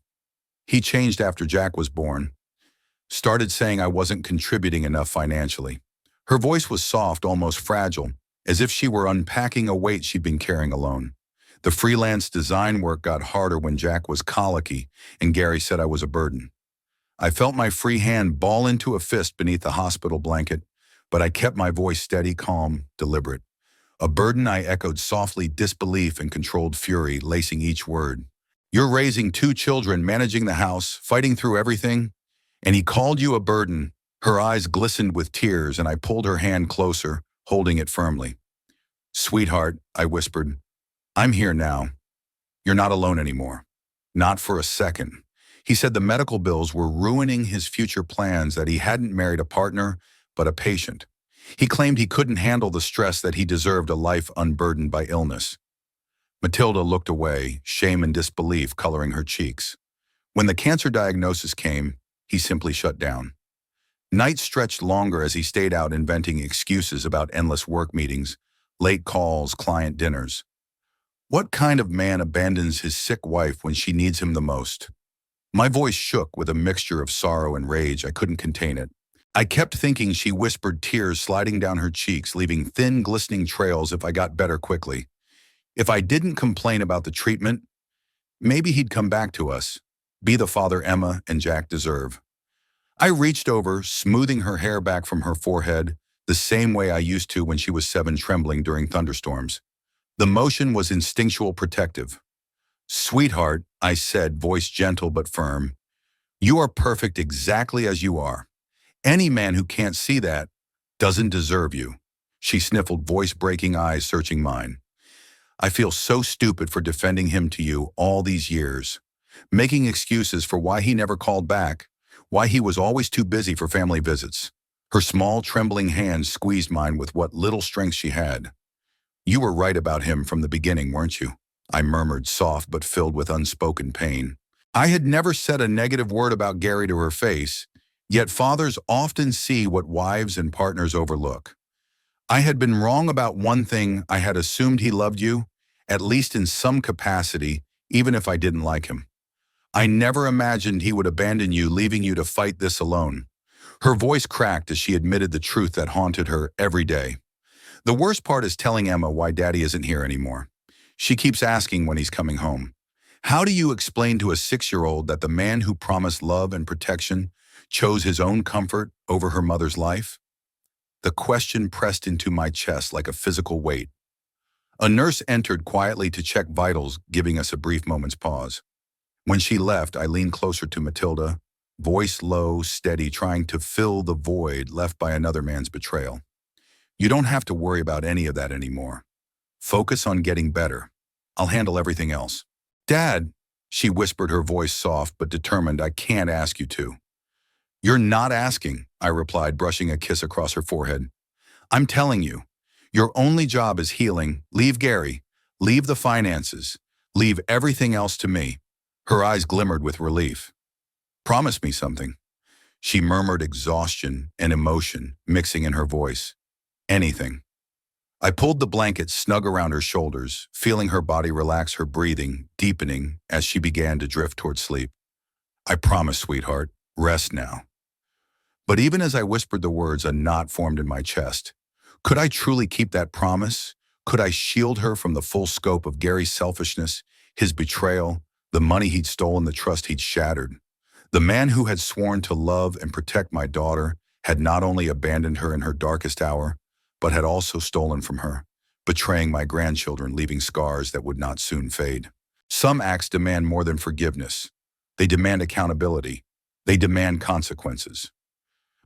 S1: He changed after Jack was born. Started saying I wasn't contributing enough financially. Her voice was soft, almost fragile, as if she were unpacking a weight she'd been carrying alone. The freelance design work got harder when Jack was colicky, and Gary said I was a burden. I felt my free hand ball into a fist beneath the hospital blanket, but I kept my voice steady, calm, deliberate. A burden, I echoed softly, disbelief and controlled fury lacing each word. You're raising two children, managing the house, fighting through everything, and he called you a burden. Her eyes glistened with tears, and I pulled her hand closer, holding it firmly. Sweetheart, I whispered, I'm here now. You're not alone anymore. Not for a second. He said the medical bills were ruining his future plans, that he hadn't married a partner, but a patient. He claimed he couldn't handle the stress, that he deserved a life unburdened by illness. Matilda looked away, shame and disbelief coloring her cheeks. When the cancer diagnosis came, he simply shut down. Nights stretched longer as he stayed out inventing excuses about endless work meetings, late calls, client dinners. What kind of man abandons his sick wife when she needs him the most? My voice shook with a mixture of sorrow and rage. I couldn't contain it. I kept thinking she whispered, tears sliding down her cheeks, leaving thin, glistening trails if I got better quickly. If I didn't complain about the treatment, maybe he'd come back to us, be the father Emma and Jack deserve. I reached over, smoothing her hair back from her forehead, the same way I used to when she was 7, trembling during thunderstorms. The motion was instinctual, protective. Sweetheart, I said, voice gentle but firm, you are perfect exactly as you are. Any man who can't see that doesn't deserve you. She sniffled, voice breaking, eyes searching mine. I feel so stupid for defending him to you all these years, making excuses for why he never called back, why he was always too busy for family visits. Her small, trembling hands squeezed mine with what little strength she had. You were right about him from the beginning, weren't you? I murmured, soft but filled with unspoken pain. I had never said a negative word about Gary to her face, yet fathers often see what wives and partners overlook. I had been wrong about one thing. I had assumed he loved you, at least in some capacity, even if I didn't like him. I never imagined he would abandon you, leaving you to fight this alone. Her voice cracked as she admitted the truth that haunted her every day. The worst part is telling Emma why Daddy isn't here anymore. She keeps asking when he's coming home. How do you explain to a 6-year-old that the man who promised love and protection chose his own comfort over her mother's life? The question pressed into my chest like a physical weight. A nurse entered quietly to check vitals, giving us a brief moment's pause. When she left, I leaned closer to Matilda, voice low, steady, trying to fill the void left by another man's betrayal. You don't have to worry about any of that anymore. Focus on getting better. I'll handle everything else. Dad, she whispered, her voice soft but determined, I can't ask you to. You're not asking, I replied, brushing a kiss across her forehead. I'm telling you, your only job is healing. Leave Gary. Leave the finances. Leave everything else to me. Her eyes glimmered with relief. Promise me something. She murmured, exhaustion and emotion mixing in her voice. Anything. I pulled the blanket snug around her shoulders, feeling her body relax, her breathing deepening as she began to drift toward sleep. I promise, sweetheart. Rest now. But even as I whispered the words, a knot formed in my chest. Could I truly keep that promise? Could I shield her from the full scope of Gary's selfishness, his betrayal, the money he'd stolen, the trust he'd shattered? The man who had sworn to love and protect my daughter had not only abandoned her in her darkest hour, but had also stolen from her, betraying my grandchildren, leaving scars that would not soon fade. Some acts demand more than forgiveness. They demand accountability. They demand consequences.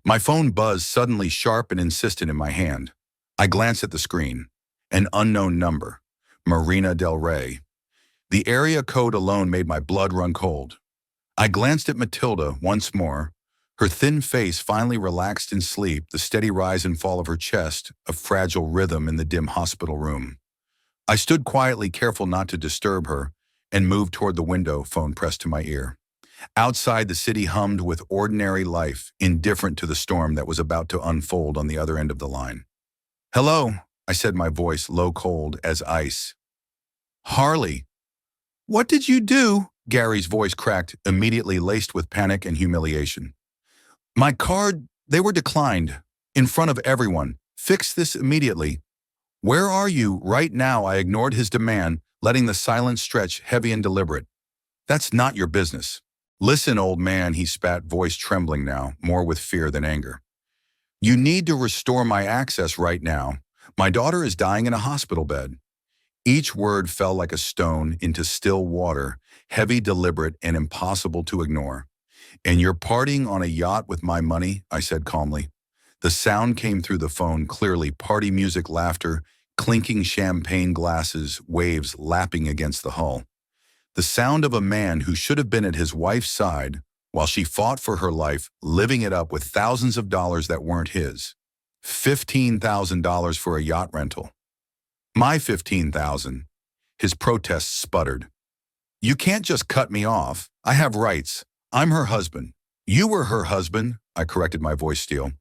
S1: My phone buzzed, suddenly sharp and insistent in my hand. I glanced at the screen. An unknown number. Marina Del Rey. The area code alone made my blood run cold. I glanced at Matilda once more. Her thin face finally relaxed in sleep, the steady rise and fall of her chest, a fragile rhythm in the dim hospital room. I stood quietly, careful not to disturb her, and moved toward the window, phone pressed to my ear. Outside, the city hummed with ordinary life, indifferent to the storm that was about to unfold on the other end of the line. "Hello," I said, my voice low cold as ice. "Harley." "What did you do?" Gary's voice cracked, immediately laced with panic and humiliation. "My card, they were declined. In front of everyone. Fix this immediately." "Where are you right now?" I ignored his demand, letting the silence stretch heavy and deliberate. "That's not your business." "Listen, old man," he spat, voice trembling now, more with fear than anger. "You need to restore my access right now. My daughter is dying in a hospital bed." Each word fell like a stone into still water, heavy, deliberate, and impossible to ignore. "And you're partying on a yacht with my money," I said calmly. The sound came through the phone clearly, party music, laughter, clinking champagne glasses, waves lapping against the hull. The sound of a man who should have been at his wife's side while she fought for her life, living it up with thousands of dollars that weren't his. $15,000 for a yacht rental. My $15,000. His protest sputtered. "You can't just cut me off. I have rights. I'm her husband." "You were her husband," I corrected, my voice steel.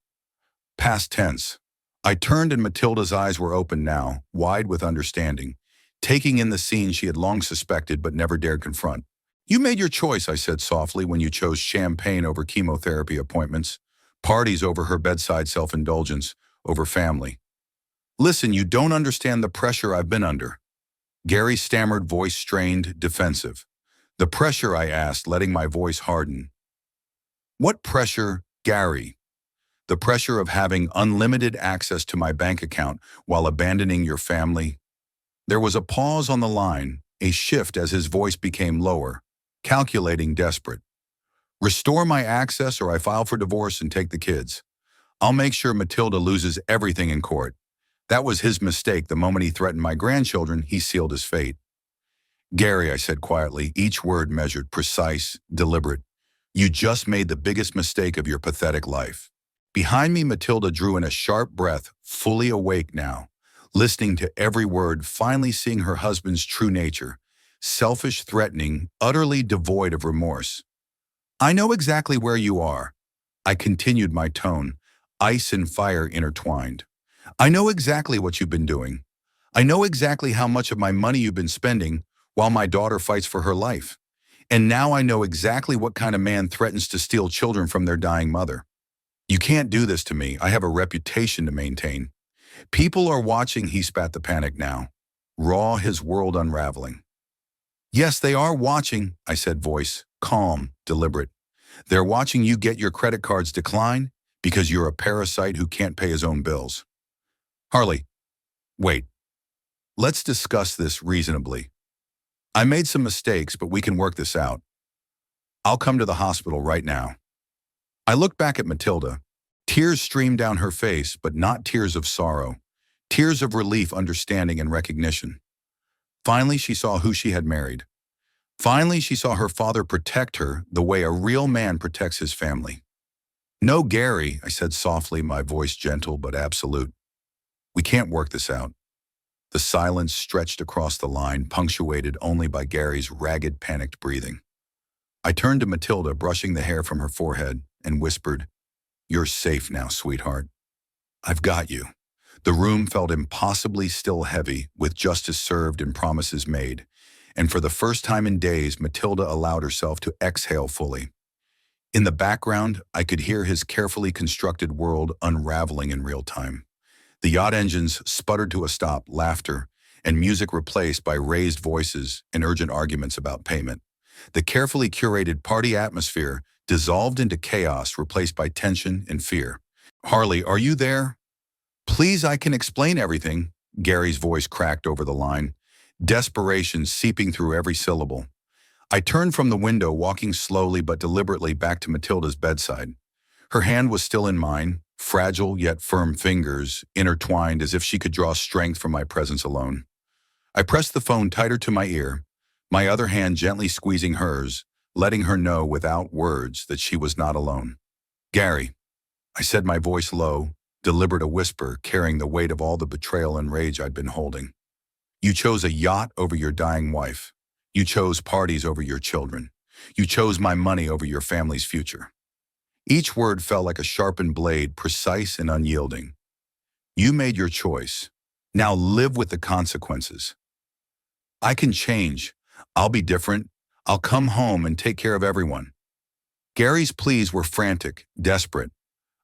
S1: Past tense. I turned and Matilda's eyes were open now, wide with understanding, taking in the scene she had long suspected but never dared confront. "You made your choice," I said softly, "when you chose champagne over chemotherapy appointments, parties over her bedside self-indulgence, over family. Listen, you don't understand the pressure I've been under." Gary stammered, voice strained, defensive. "The pressure?" I asked, letting my voice harden. "What pressure, Gary?" "The pressure of having unlimited access to my bank account while abandoning your family." There was a pause on the line, a shift as his voice became lower, calculating, desperate. "Restore my access or I file for divorce and take the kids. I'll make sure Matilda loses everything in court. That was his mistake. The moment he threatened my grandchildren, he sealed his fate." "Gary," I said quietly, each word measured, precise, deliberate, "you just made the biggest mistake of your pathetic life." Behind me, Matilda drew in a sharp breath, fully awake now, listening to every word, finally seeing her husband's true nature, selfish, threatening, utterly devoid of remorse. "I know exactly where you are." I continued, my tone, ice and fire intertwined. "I know exactly what you've been doing. I know exactly how much of my money you've been spending while my daughter fights for her life. And now I know exactly what kind of man threatens to steal children from their dying mother. You can't do this to me. I have a reputation to maintain. People are watching." He spat, the panic now, raw, his world unraveling. "Yes, they are watching," I said, voice calm, deliberate. "They're watching you get your credit cards declined because you're a parasite who can't pay his own bills." "Harley, wait. Let's discuss this reasonably. I made some mistakes, but we can work this out. I'll come to the hospital right now." I looked back at Matilda. Tears streamed down her face, but not tears of sorrow. Tears of relief, understanding, and recognition. Finally, she saw who she had married. Finally, she saw her father protect her the way a real man protects his family. "No, Gary," I said softly, my voice gentle but absolute. "We can't work this out." The silence stretched across the line, punctuated only by Gary's ragged, panicked breathing. I turned to Matilda, brushing the hair from her forehead, and whispered, "You're safe now, sweetheart. I've got you." The room felt impossibly still, heavy, with justice served and promises made. And for the first time in days, Matilda allowed herself to exhale fully. In the background, I could hear his carefully constructed world unraveling in real time. The yacht engines sputtered to a stop, laughter, and music replaced by raised voices and urgent arguments about payment. The carefully curated party atmosphere dissolved into chaos, replaced by tension and fear. "Harley, are you there?" "Please, I can explain everything." Gary's voice cracked over the line, desperation seeping through every syllable. I turned from the window, walking slowly but deliberately back to Matilda's bedside. Her hand was still in mine, fragile yet firm fingers, intertwined as if she could draw strength from my presence alone. I pressed the phone tighter to my ear, my other hand gently squeezing hers, letting her know without words that she was not alone. "Gary," I said, my voice low, deliberate, a whisper, carrying the weight of all the betrayal and rage I'd been holding. "You chose a yacht over your dying wife. You chose parties over your children. You chose my money over your family's future. Each word fell like a sharpened blade, precise and unyielding. You made your choice. Now live with the consequences. I can change. I'll be different. I'll come home and take care of everyone. Gary's pleas were frantic, desperate.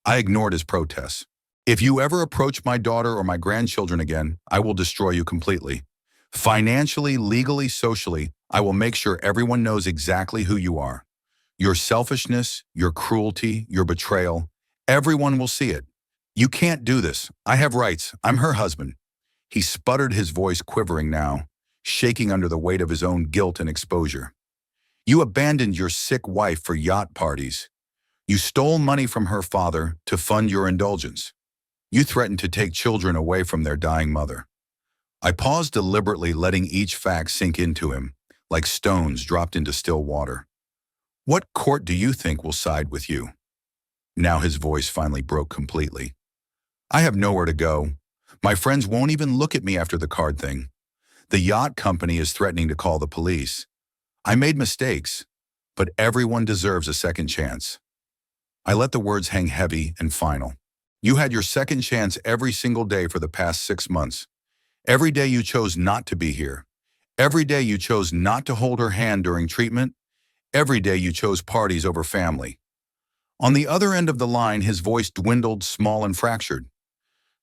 S1: I ignored his protests. If you ever approach my daughter or my grandchildren again, I will destroy you completely. Financially, legally, socially, I will make sure everyone knows exactly who you are. Your selfishness, your cruelty, your betrayal, everyone will see it. You can't do this. I have rights. I'm her husband. He sputtered, his voice quivering now, shaking under the weight of his own guilt and exposure. You abandoned your sick wife for yacht parties. You stole money from her father to fund your indulgence. You threatened to take children away from their dying mother. I paused, deliberately letting each fact sink into him, like stones dropped into still water. What court do you think will side with you? Now his voice finally broke completely. I have nowhere to go. My friends won't even look at me after the card thing. The yacht company is threatening to call the police. I made mistakes, but everyone deserves a second chance. I let the words hang heavy and final. You had your second chance every single day for the past 6 months. Every day you chose not to be here. Every day you chose not to hold her hand during treatment. Every day you chose parties over family. On the other end of the line, his voice dwindled, small and fractured.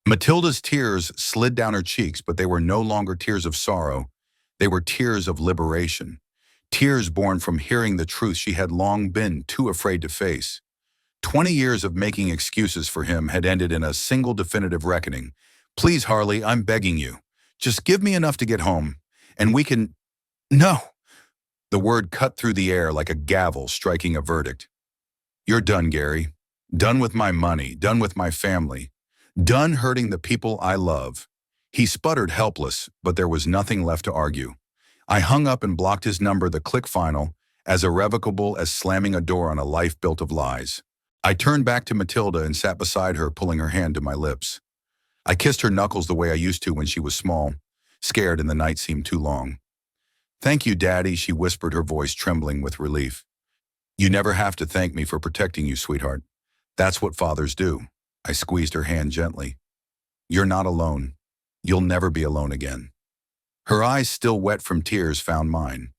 S1: Matilda's tears slid down her cheeks, but they were no longer tears of sorrow. They were tears of liberation. Tears born from hearing the truth she had long been too afraid to face. 20 years of making excuses for him had ended in a single definitive reckoning. Please, Harley, I'm begging you. Just give me enough to get home, and we can— No! The word cut through the air like a gavel striking a verdict. You're done, Gary. Done with my money, done with my family. Done hurting the people I love. He sputtered, helpless, but there was nothing left to argue. I hung up and blocked his number, the click final, as irrevocable as slamming a door on a life built of lies. I turned back to Matilda and sat beside her, pulling her hand to my lips. I kissed her knuckles the way I used to when she was small, scared and the night seemed too long. Thank you, Daddy, she whispered, her voice trembling with relief. You never have to thank me for protecting you, sweetheart. That's what fathers do. I squeezed her hand gently. You're not alone. You'll never be alone again. Her eyes, still wet from tears, found mine.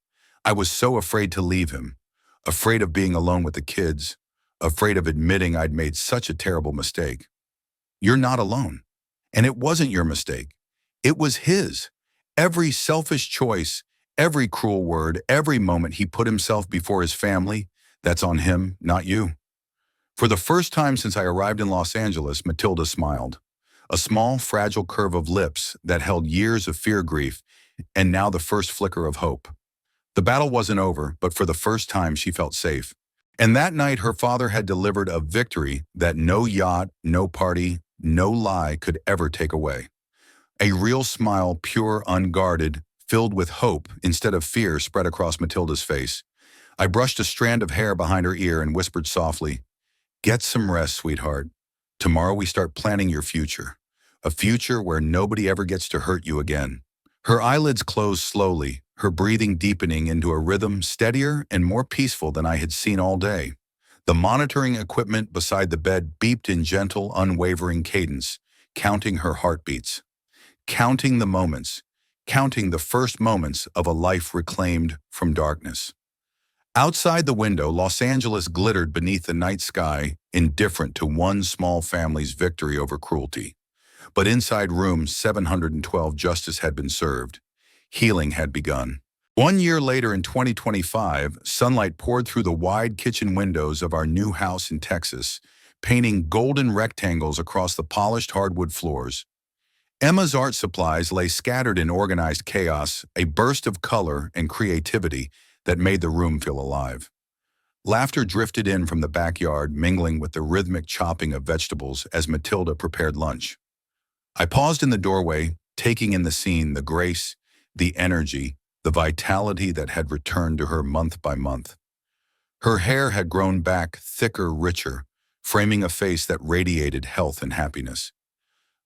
S1: I was so afraid to leave him, afraid of being alone with the kids, afraid of admitting I'd made such a terrible mistake. You're not alone. And it wasn't your mistake. It was his. Every selfish choice, every cruel word, every moment he put himself before his family, that's on him, not you. For the first time since I arrived in Los Angeles, Matilda smiled. A small, fragile curve of lips that held years of fear, grief, and now the first flicker of hope. The battle wasn't over, but for the first time she felt safe. And that night her father had delivered a victory that no yacht, no party, no lie could ever take away. A real smile, pure, unguarded, filled with hope instead of fear, spread across Matilda's face. I brushed a strand of hair behind her ear and whispered softly, Get some rest, sweetheart. Tomorrow we start planning your future. A future where nobody ever gets to hurt you again. Her eyelids closed slowly, her breathing deepening into a rhythm steadier and more peaceful than I had seen all day. The monitoring equipment beside the bed beeped in gentle, unwavering cadence, counting her heartbeats. Counting the moments, counting the first moments of a life reclaimed from darkness. Outside the window, Los Angeles glittered beneath the night sky, indifferent to one small family's victory over cruelty. But inside room 712, justice had been served. Healing had begun. 1 year later, in 2025, sunlight poured through the wide kitchen windows of our new house in Texas, painting golden rectangles across the polished hardwood floors. Emma's art supplies lay scattered in organized chaos, a burst of color and creativity that made the room feel alive. Laughter drifted in from the backyard, mingling with the rhythmic chopping of vegetables as Matilda prepared lunch. I paused in the doorway, taking in the scene, the grace, the energy, the vitality that had returned to her month by month. Her hair had grown back, thicker, richer, framing a face that radiated health and happiness.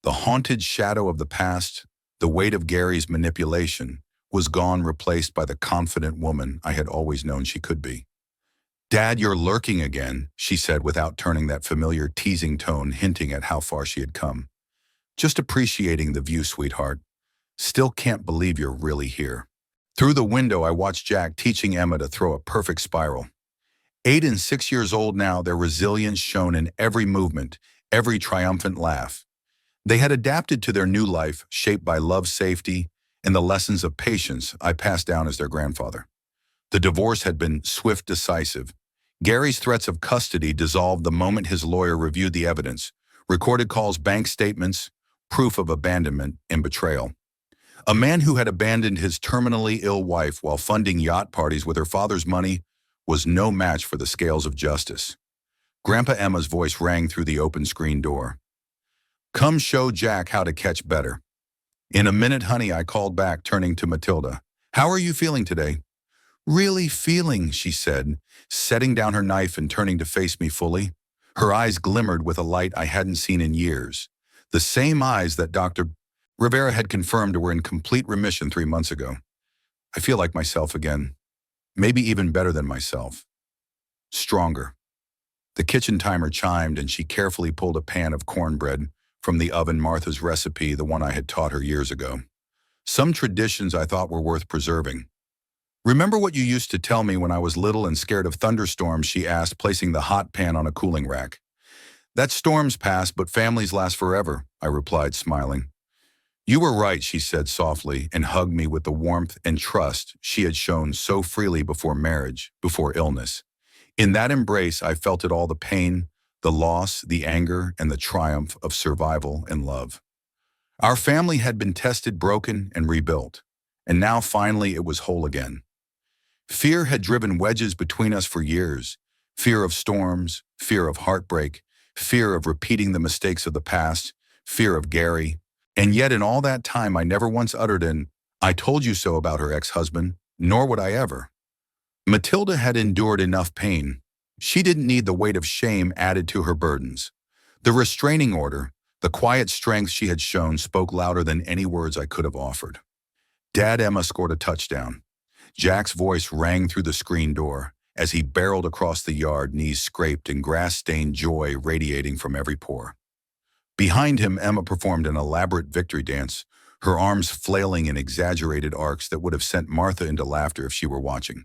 S1: The haunted shadow of the past, the weight of Gary's manipulation, was gone, replaced by the confident woman I had always known she could be. "Dad, you're lurking again," she said without turning that familiar teasing tone hinting at how far she had come. "Just appreciating the view, sweetheart. Still can't believe you're really here." Through the window, I watched Jack teaching Emma to throw a perfect spiral. 8 and 6 years old now, their resilience shone in every movement, every triumphant laugh. They had adapted to their new life, shaped by love, safety, and the lessons of patience I passed down as their grandfather. The divorce had been swift, decisive. Gary's threats of custody dissolved the moment his lawyer reviewed the evidence, recorded calls, bank statements, proof of abandonment and betrayal. A man who had abandoned his terminally ill wife while funding yacht parties with her father's money was no match for the scales of justice. Grandpa Emma's voice rang through the open screen door. "Come show Jack how to catch better." "In a minute, honey," I called back, turning to Matilda. "How are you feeling today?" "Really feeling," she said, setting down her knife and turning to face me fully. Her eyes glimmered with a light I hadn't seen in years. The same eyes that Dr. Rivera had confirmed were in complete remission 3 months ago. "I feel like myself again. Maybe even better than myself. Stronger." The kitchen timer chimed and she carefully pulled a pan of cornbread from the oven, Martha's recipe, the one I had taught her years ago. Some traditions I thought were worth preserving. "Remember what you used to tell me when I was little and scared of thunderstorms?" she asked, placing the hot pan on a cooling rack. "That storms pass, but families last forever," I replied, smiling. "You were right," she said softly, and hugged me with the warmth and trust she had shown so freely before marriage, before illness. In that embrace, I felt it all: the pain, the loss, the anger, and the triumph of survival and love. Our family had been tested, broken, and rebuilt, and now finally it was whole again. Fear had driven wedges between us for years: fear of storms, fear of heartbreak, fear of repeating the mistakes of the past, fear of Gary. And yet in all that time I never once uttered an "I told you so" about her ex-husband, nor would I ever. Matilda had endured enough pain. She didn't need the weight of shame added to her burdens. The restraining order, the quiet strength she had shown, spoke louder than any words I could have offered. Dad, Emma scored a touchdown. Jack's voice rang through the screen door as he barreled across the yard, knees scraped and grass-stained joy radiating from every pore. Behind him, Emma performed an elaborate victory dance, her arms flailing in exaggerated arcs that would have sent Martha into laughter if she were watching.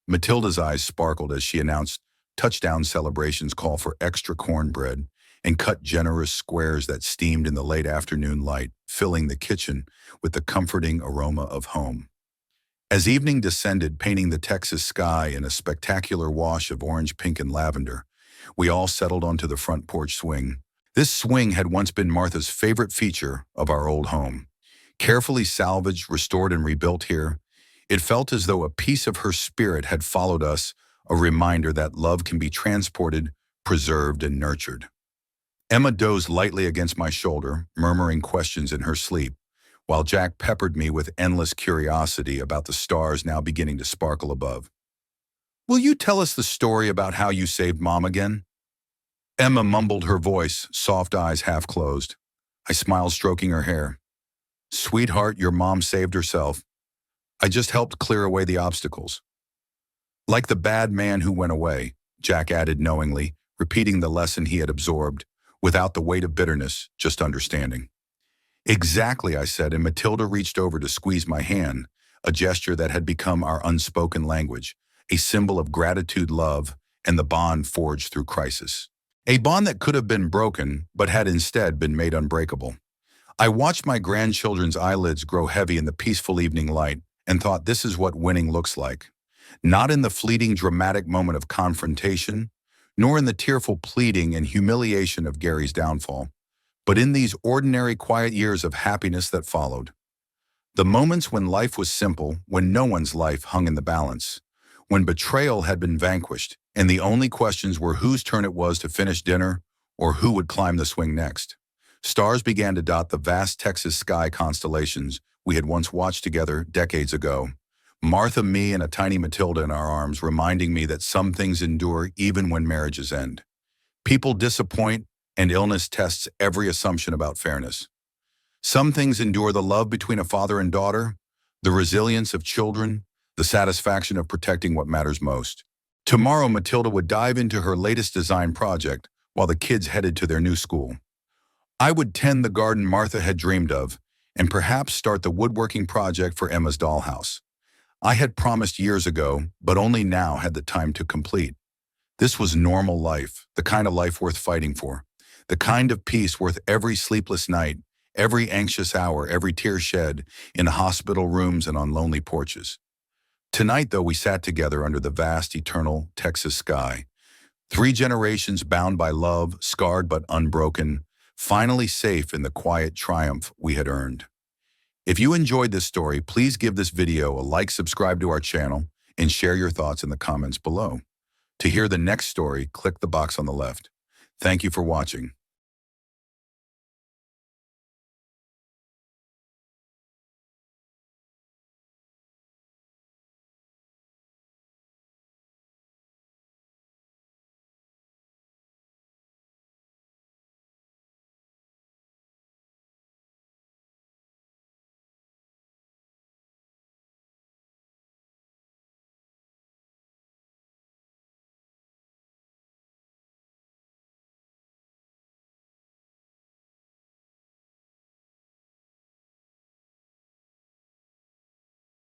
S1: Matilda's eyes sparkled as she announced touchdown celebrations call for extra cornbread and cut generous squares that steamed in the late afternoon light, filling the kitchen with the comforting aroma of home. As evening descended, painting the Texas sky in a spectacular wash of orange, pink, and lavender, we all settled onto the front porch swing. This swing had once been Martha's favorite feature of our old home. Carefully salvaged, restored, and rebuilt here, it felt as though a piece of her spirit had followed us, a reminder that love can be transported, preserved, and nurtured. Emma dozed lightly against my shoulder, murmuring questions in her sleep, while Jack peppered me with endless curiosity about the stars now beginning to sparkle above. "Will you tell us the story about how you saved Mom again?" Emma mumbled, her voice, soft eyes half closed. I smiled, stroking her hair. "Sweetheart, your mom saved herself. I just helped clear away the obstacles." "Like the bad man who went away," Jack added knowingly, repeating the lesson he had absorbed, without the weight of bitterness, just understanding. "Exactly," I said, and Matilda reached over to squeeze my hand, a gesture that had become our unspoken language, a symbol of gratitude, love, and the bond forged through crisis. A bond that could have been broken, but had instead been made unbreakable. I watched my grandchildren's eyelids grow heavy in the peaceful evening light and thought, this is what winning looks like. Not in the fleeting dramatic moment of confrontation, nor in the tearful pleading and humiliation of Gary's downfall, but in these ordinary quiet years of happiness that followed. The moments when life was simple, when no one's life hung in the balance, when betrayal had been vanquished, and the only questions were whose turn it was to finish dinner or who would climb the swing next. Stars began to dot the vast Texas sky constellations we had once watched together decades ago. Martha, me, and a tiny Matilda in our arms, reminding me that some things endure even when marriages end. People disappoint, and illness tests every assumption about fairness. Some things endure: the love between a father and daughter, the resilience of children, the satisfaction of protecting what matters most. Tomorrow, Matilda would dive into her latest design project while the kids headed to their new school. I would tend the garden Martha had dreamed of, and perhaps start the woodworking project for Emma's dollhouse. I had promised years ago, but only now had the time to complete. This was normal life, the kind of life worth fighting for, the kind of peace worth every sleepless night, every anxious hour, every tear shed in hospital rooms and on lonely porches. Tonight, though, we sat together under the vast, eternal Texas sky. 3 generations bound by love, scarred but unbroken, finally safe in the quiet triumph we had earned. If you enjoyed this story, please give this video a like, subscribe to our channel, and share your thoughts in the comments below. To hear the next story, click the box on the left. Thank you for watching.